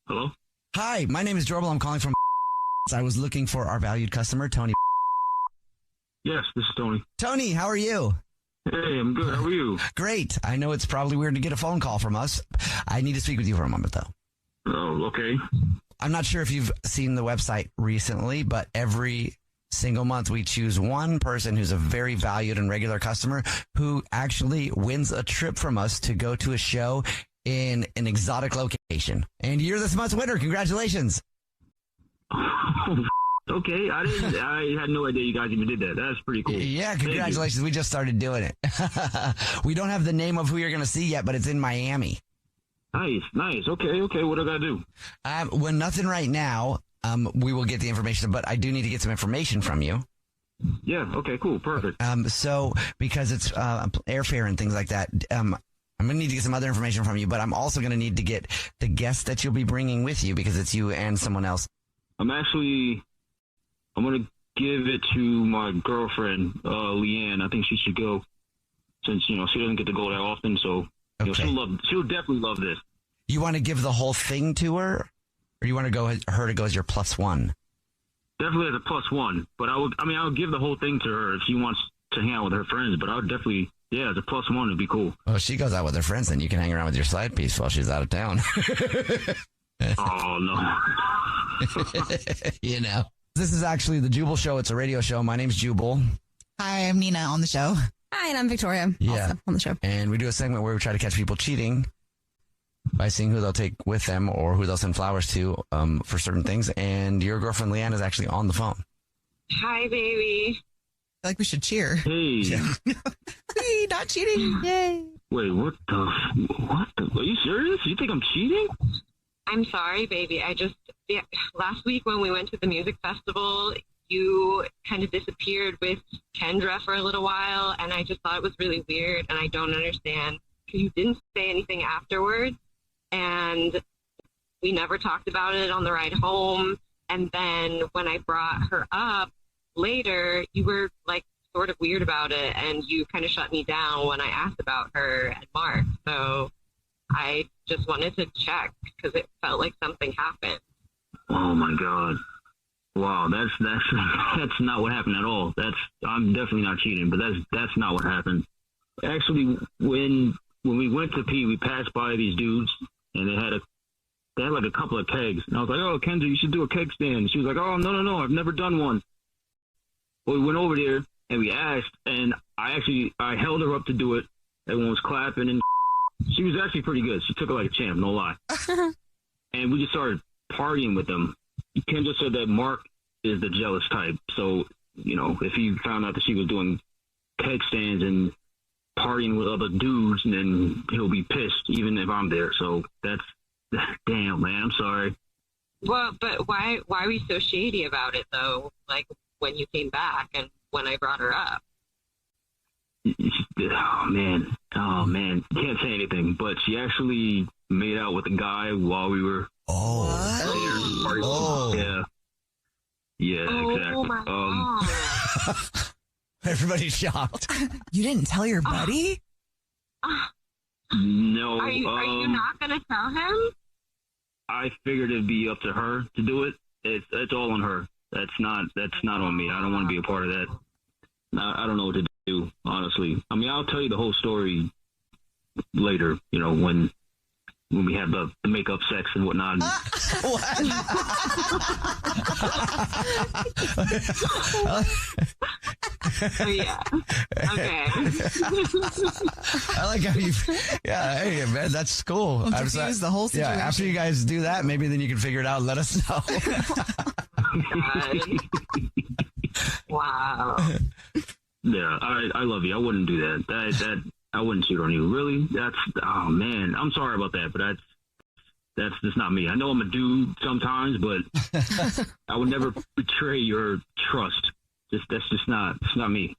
Hello? Hi, my name is Jubal. I'm calling from I was looking for our valued customer, Tony. Yes, this is Tony. Tony, how are you? Hey, I'm good. How are you? Great. I know it's probably weird to get a phone call from us. I need to speak with you for a moment, though. Oh, okay. I'm not sure if you've seen the website recently, but every single month we choose one person who's a very valued and regular customer who actually wins a trip from us to go to a show in an exotic location. And you're this month's winner. Congratulations. Okay, I had no idea you guys even did that. That's pretty cool. Yeah, congratulations. We just started doing it. We don't have the name of who you're going to see yet, but it's in Miami. Nice. Okay. What do I got to do? Well, nothing right now. We will get the information, but I do need to get some information from you. Yeah, okay, cool, perfect. So, because it's airfare and things like that, I'm going to need to get some other information from you, but I'm also going to need to get the guest that you'll be bringing with you, because it's you and someone else. I'm going to give it to my girlfriend, Leanne. I think she should go since, she doesn't get to go that often. So she'll definitely love this. You want to give the whole thing to her, or you want her to go as your +1? Definitely as a +1, but I would give the whole thing to her if she wants to hang out with her friends, but I would definitely, as a +1, it'd be cool. Well, if she goes out with her friends, then you can hang around with your side piece while she's out of town. Oh, no. This is actually the Jubal Show. It's a radio show. My name's Jubal. Hi, I'm Nina on the show. Hi, and I'm Victoria. Also on the show. And we do a segment where we try to catch people cheating by seeing who they'll take with them or who they'll send flowers to for certain things. And your girlfriend, Leanne, is actually on the phone. Hi, baby. I feel like we should cheer. Hey. Hey, not cheating. Yay. Wait, what? Are you serious? You think I'm cheating? I'm sorry, baby. Last week when we went to the music festival, you kind of disappeared with Kendra for a little while, and I just thought it was really weird, and I don't understand because you didn't say anything afterwards, and we never talked about it on the ride home. And then when I brought her up later, you were like sort of weird about it, and you kind of shut me down when I asked about her and Mark. So I just wanted to check because it felt like something happened. Oh my God. Wow, that's not what happened at all. I'm definitely not cheating, but that's not what happened. Actually, when we went to pee, we passed by these dudes, and they had like a couple of kegs, and I was like, "Oh, Kendra, you should do a keg stand." And she was like, "Oh, no, I've never done one." Well, we went over there and we asked, and I held her up to do it. Everyone was clapping, and she was actually pretty good. She took it like a champ, no lie. And we just started partying with them. Kendra said that Mark is the jealous type. So, if he found out that she was doing keg stands and partying with other dudes, then he'll be pissed even if I'm there. So damn, man, I'm sorry. Well, but why are we so shady about it though? Like when you came back and when I brought her up. Oh man, can't say anything, but she actually made out with a guy while we were there. Oh. Yeah, exactly. Oh my God. Everybody's shocked. You didn't tell your buddy? No. Are you not going to tell him? I figured it'd be up to her to do it. It's all on her. That's not on me. I don't want to be a part of that. I don't know what to do, honestly. I mean, I'll tell you the whole story later, when we have the makeup sex and whatnot. Oh, yeah. Okay. I like how you. Yeah, hey man, that's cool. I'm confused the whole situation. Yeah, after you guys do that, maybe then you can figure it out and let us know. Wow. Yeah, I love you. I wouldn't do that. I wouldn't cheat on you. Really? Oh man, I'm sorry about that, but that's just not me. I know I'm a dude sometimes, but I would never betray your trust. That's just not me.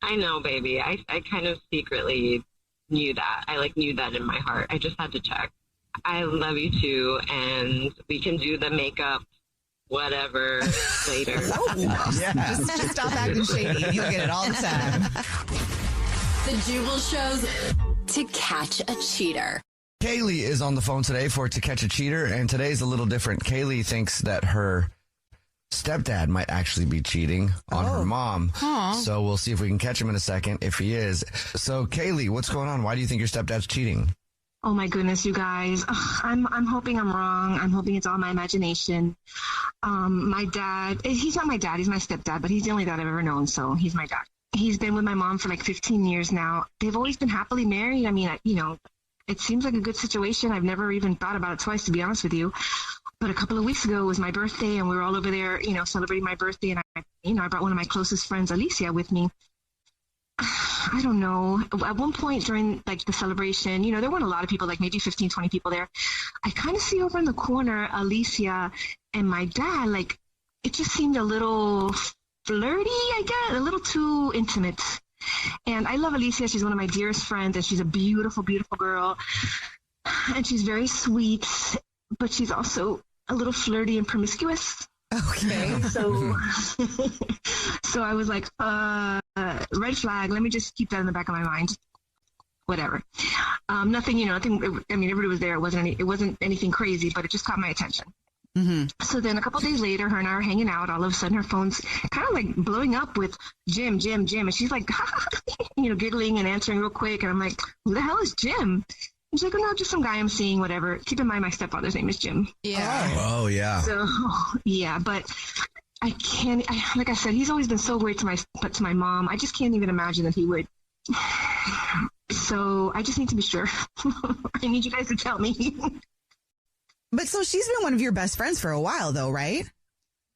I know, baby. I kind of secretly knew that. I knew that in my heart. I just had to check. I love you too, and we can do the makeup, whatever, later. Yeah. Just stop acting shady. You'll get it all the time. The Jubal Show's To Catch a Cheater. Kaylee is on the phone today for To Catch a Cheater, and today's a little different. Kaylee thinks that her stepdad might actually be cheating on her mom. Aww. So we'll see if we can catch him in a second if he is. So Kaylee, what's going on? Why do you think your stepdad's cheating? Oh my goodness, you guys. I'm hoping I'm wrong. I'm hoping it's all my imagination. My dad, he's not my dad, he's my stepdad, but he's the only dad I've ever known, so he's my dad. He's been with my mom for like 15 years now. They've always been happily married. I mean, it seems like a good situation. I've never even thought about it twice, to be honest with you. But a couple of weeks ago, it was my birthday, and we were all over there, celebrating my birthday. And I brought one of my closest friends, Alicia, with me. I don't know. At one point during the celebration, there weren't a lot of people, like maybe 15, 20 people there. I kind of see over in the corner, Alicia and my dad, it just seemed a little flirty, I guess, a little too intimate. And I love Alicia. She's one of my dearest friends, and she's a beautiful, beautiful girl. And she's very sweet, but she's also a little flirty and promiscuous. Okay. So, so I was like, red flag. Let me just keep that in the back of my mind. Whatever. Nothing. I mean, everybody was there. It wasn't anything crazy, but it just caught my attention. Mm-hmm. So then a couple days later, her and I are hanging out. All of a sudden, her phone's kind of like blowing up with Jim. And she's like, giggling and answering real quick. And I'm like, who the hell is Jim? She's like, oh, no, just some guy I'm seeing, whatever. Keep in mind, my stepfather's name is Jim. Yeah. Oh, yeah. So, yeah, but I can't, like I said, he's always been so great to my mom. I just can't even imagine that he would. So I just need to be sure. I need you guys to tell me. But so she's been one of your best friends for a while, though, right?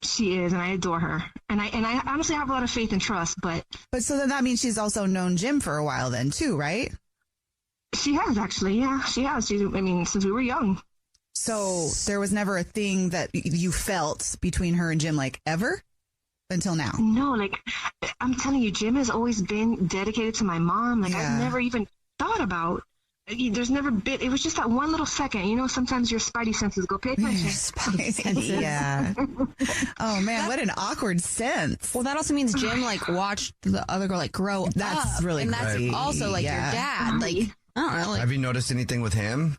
She is, and I adore her. And I honestly have a lot of faith and trust, but so then that means she's also known Jim for a while then, too, right? She has, actually. Yeah, she has. Since we were young. So there was never a thing that you felt between her and Jim, like, ever? Until now? No, like, I'm telling you, Jim has always been dedicated to my mom. Like, I've never even thought about. There's never been. It was just that one little second. Sometimes your spidey senses go, pay attention. Spidey senses. Yeah. Oh, man, what an awkward sense. Well, that also means Jim, watched the other girl, grow up. That's really And great. that's also, your dad. I don't know. Have you noticed anything with him?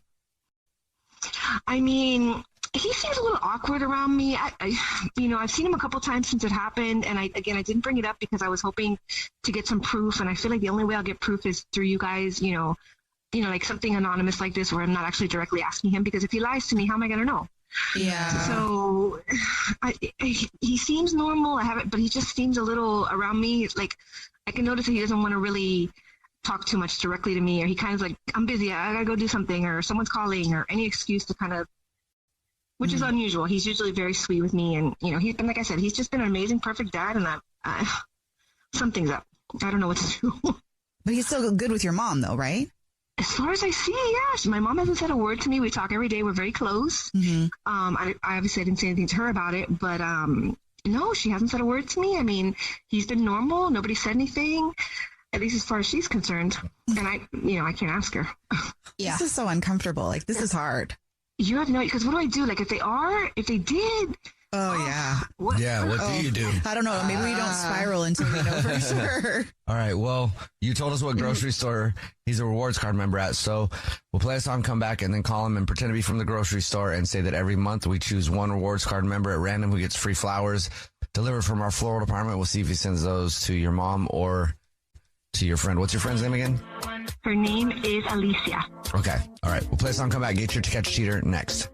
I mean, he seems a little awkward around me. I've seen him a couple times since it happened, and I didn't bring it up because I was hoping to get some proof, and I feel like the only way I'll get proof is through you guys, like something anonymous like this where I'm not actually directly asking him, because if he lies to me, how am I going to know? Yeah. So he seems normal. But he just seems a little around me. Like, I can notice that he doesn't want to really talk too much directly to me, or he kind of like, I'm busy, I gotta go do something, or someone's calling, or any excuse to kind of, which is unusual. He's usually very sweet with me, and like I said, he's just been an amazing, perfect dad, and something's up. I don't know what to do. But he's still good with your mom, though, right? As far as I see, yes. My mom hasn't said a word to me. We talk every day. We're very close. Mm-hmm. I obviously didn't say anything to her about it, but no, she hasn't said a word to me. I mean, he's been normal. Nobody said anything, at least as far as she's concerned. And I can't ask her. Yeah. This is so uncomfortable. Like, this is hard. You have no, because what do I do? Like, if they did. Oh, yeah. What? Yeah, what do you do? I don't know. Maybe we don't spiral until we know for sure. All right. Well, you told us what grocery store he's a rewards card member at. So we'll play a song, come back, and then call him and pretend to be from the grocery store and say that every month we choose one rewards card member at random who gets free flowers delivered from our floral department. We'll see if he sends those to your mom or to your friend. What's your friend's name again? Her name is Alicia. Okay. All right. We'll play a song, come back. Get your To Catch a Cheater next.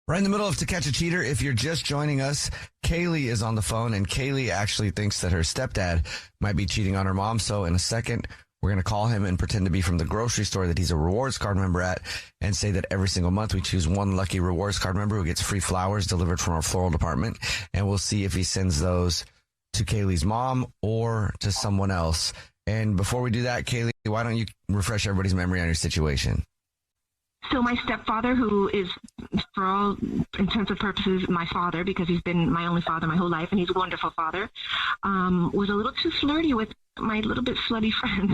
Right in the middle of To Catch a Cheater, if you're just joining us, Kaylee is on the phone, and Kaylee actually thinks that her stepdad might be cheating on her mom. So in a second, we're going to call him and pretend to be from the grocery store that he's a rewards card member at, and say that every single month we choose one lucky rewards card member who gets free flowers delivered from our floral department. And we'll see if he sends those to Kaylee's mom or to someone else. And before we do that, Kaylee, why don't you refresh everybody's memory on your situation? So my stepfather, who is, for all intents and purposes, my father, because he's been my only father my whole life, and he's a wonderful father, was a little too flirty with my little bit slutty friend.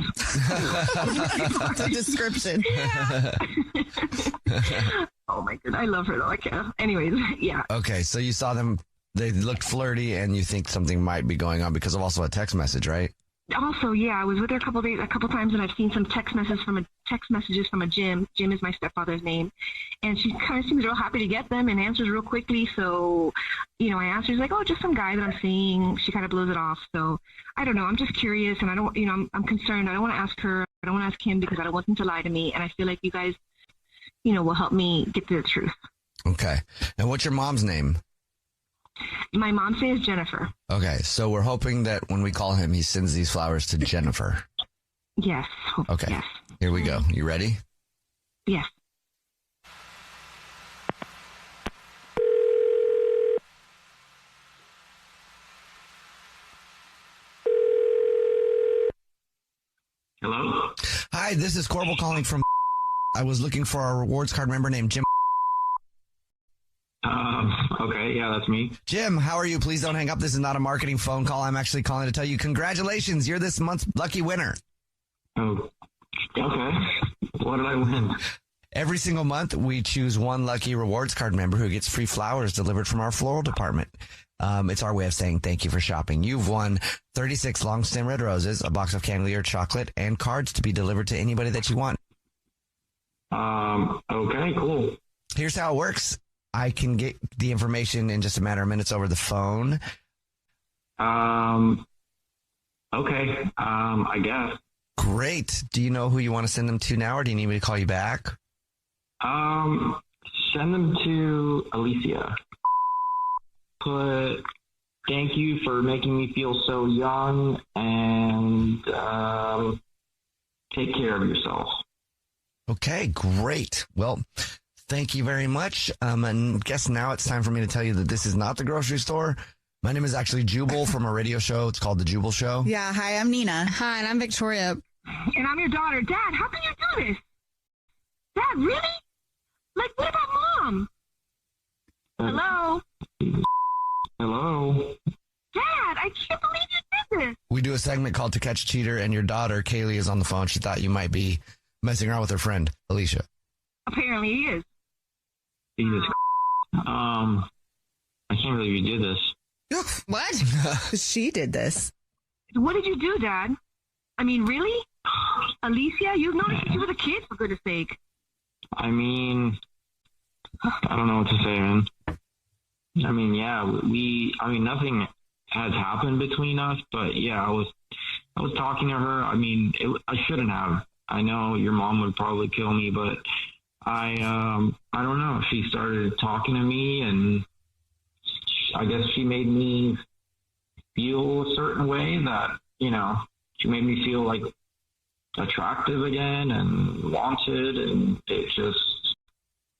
The description. Oh, my God. I love her, though. I can't. Anyways, yeah. Okay, so you saw them, they looked flirty, and you think something might be going on because of also a text message, right? Also, yeah, I was with her a couple times, and I've seen some text messages from a Jim. Jim is my stepfather's name, and she kind of seems real happy to get them and answers real quickly. So, I asked her, she's like, "Oh, just some guy that I'm seeing." She kind of blows it off. So, I don't know. I'm just curious, and I don't, I'm concerned. I don't want to ask her. I don't want to ask him because I don't want him to lie to me. And I feel like you guys, will help me get to the truth. Okay. And what's your mom's name? My mom's name is Jennifer. Okay, so we're hoping that when we call him, he sends these flowers to Jennifer. Yes. Okay. Yes. Here we go. You ready? Yes. Hello? Hi, this is Corbel calling from... I was looking for a rewards card member named Jim. Okay, yeah, that's me. Jim, how are you? Please don't hang up. This is not a marketing phone call. I'm actually calling to tell you congratulations. You're this month's lucky winner. Oh, okay. What did I win? Every single month, we choose one lucky rewards card member who gets free flowers delivered from our floral department. It's our way of saying thank you for shopping. You've won 36 long stem red roses, a box of Candelier chocolate, and cards to be delivered to anybody that you want. Okay, cool. Here's how it works. I can get the information in just a matter of minutes over the phone. Okay. I guess. Great. Do you know who you want to send them to now, or do you need me to call you back? Send them to Alicia. Put, thank you for making me feel so young, and take care of yourself. Okay, great. Well, thank you very much. And I guess now it's time for me to tell you that this is not the grocery store. My name is actually Jubal from a radio show. It's called The Jubal Show. Yeah, hi, I'm Nina. Hi, and I'm Victoria. And I'm your daughter. Dad, how can you do this? Dad, really? Like, what about Mom? Hello? Hello? Dad, I can't believe you did this. We do a segment called To Catch a Cheater, and your daughter, Kaylee, is on the phone. She thought you might be messing around with her friend, Alicia. Apparently he is. Jesus. I can't believe you did this. What? She did this. What did you do, Dad? I mean, really? Alicia, you've known her since you were a kid, for goodness sake. I mean, I don't know what to say, man. I mean, yeah, nothing has happened between us, but yeah, I was talking to her. I mean, I shouldn't have. I know your mom would probably kill me, but I don't know. She started talking to me, and I guess she made me feel a certain way that, she made me feel like attractive again and wanted, and it just,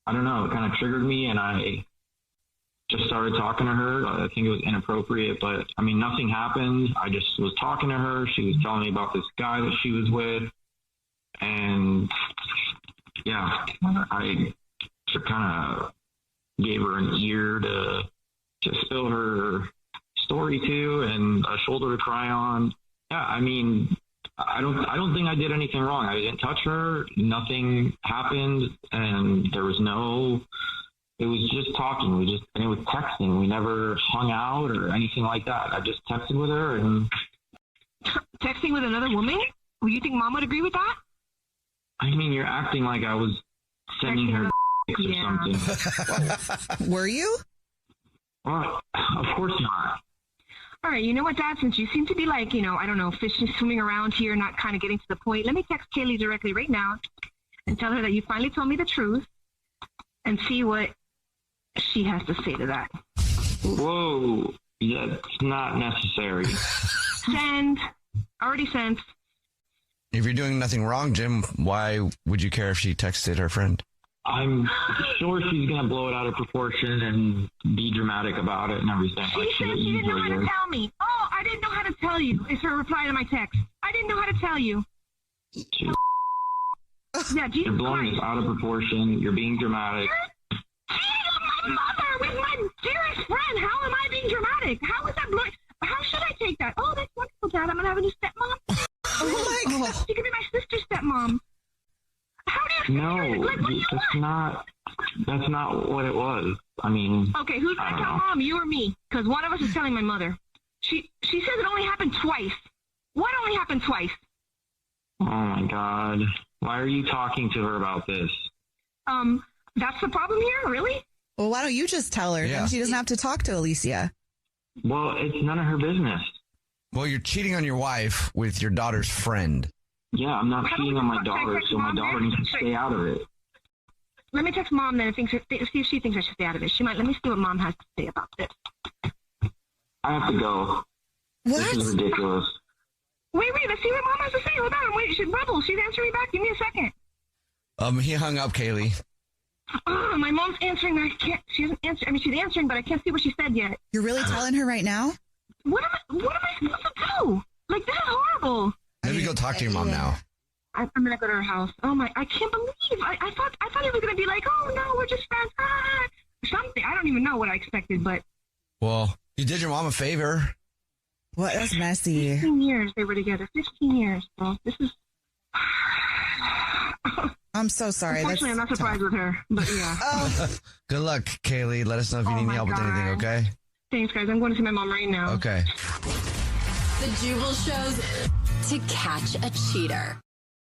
I don't know, it kind of triggered me, and I just started talking to her. I think it was inappropriate, but I mean, nothing happened. I just was talking to her. She was telling me about this guy that she was with, and yeah, I just kind of gave her an ear to spill her story to, and a shoulder to cry on. Yeah, I mean, I don't think I did anything wrong. I didn't touch her. Nothing happened, and it was just talking. And it was texting. We never hung out or anything like that. I just texted with her. And texting with another woman? Well, you think Mom would agree with that? I mean, you're acting like I was sending her or something. Were you? Well, of course not. All right, you know what, Dad? Since you seem to be like, I don't know, fishing, swimming around here, not kind of getting to the point, let me text Kaylee directly right now and tell her that you finally told me the truth and see what she has to say to that. Whoa, that's not necessary. Send. Already sent. If you're doing nothing wrong, Jim, why would you care if she texted her friend? I'm sure she's going to blow it out of proportion and be dramatic about it and everything. She said she didn't know how to tell me. Oh, I didn't know how to tell you, is her reply to my text. I didn't know how to tell you. Yeah, Jesus You're blowing Christ. this out of proportion. You're being dramatic. You're cheating on my mother with my dearest friend. How am I being dramatic? How is that blowing? How should I take that? Oh, that's wonderful, Dad. I'm going to have a new stepmom. Oh, my God. She could be my sister's stepmom. How do you No, that's not what it was. I mean, okay, who's going to tell Mom, you or me? Because one of us is telling my mother. She says it only happened twice. What only happened twice? Oh, my God. Why are you talking to her about this? That's the problem here? Really? Well, why don't you just tell her? Yeah. Then she doesn't have to talk to Alicia. Well, it's none of her business. Well, you're cheating on your wife with your daughter's friend. Yeah, I'm not cheating on my daughter, so my daughter needs to stay out of it. Let me text Mom then and see if she thinks I should stay out of it. Let me see what Mom has to say about this. I have to go. What? This is ridiculous. Wait, let's see what Mom has to say. Hold on, wait, Rebel, she's answering me back. Give me a second. He hung up, Kaylee. My mom's answering. She doesn't answer. I mean, she's answering, but I can't see what she said yet. You're really telling her right now? What am I supposed to do? Like, this is horrible. Maybe go talk to your mom now. I'm gonna go to her house. Oh my! I can't believe. I thought he was gonna be like, oh no, we're just friends. Something. I don't even know what I expected, but. Well, you did your mom a favor. What? That's messy. 15 years they were together. 15 years. Well, this is. I'm so sorry. Unfortunately, I'm not surprised with her, but yeah. Oh. Good luck, Kaylee. Let us know if you need any help with anything, okay? Thanks, guys. I'm going to see my mom right now. Okay. The Jubal Show's To Catch a Cheater.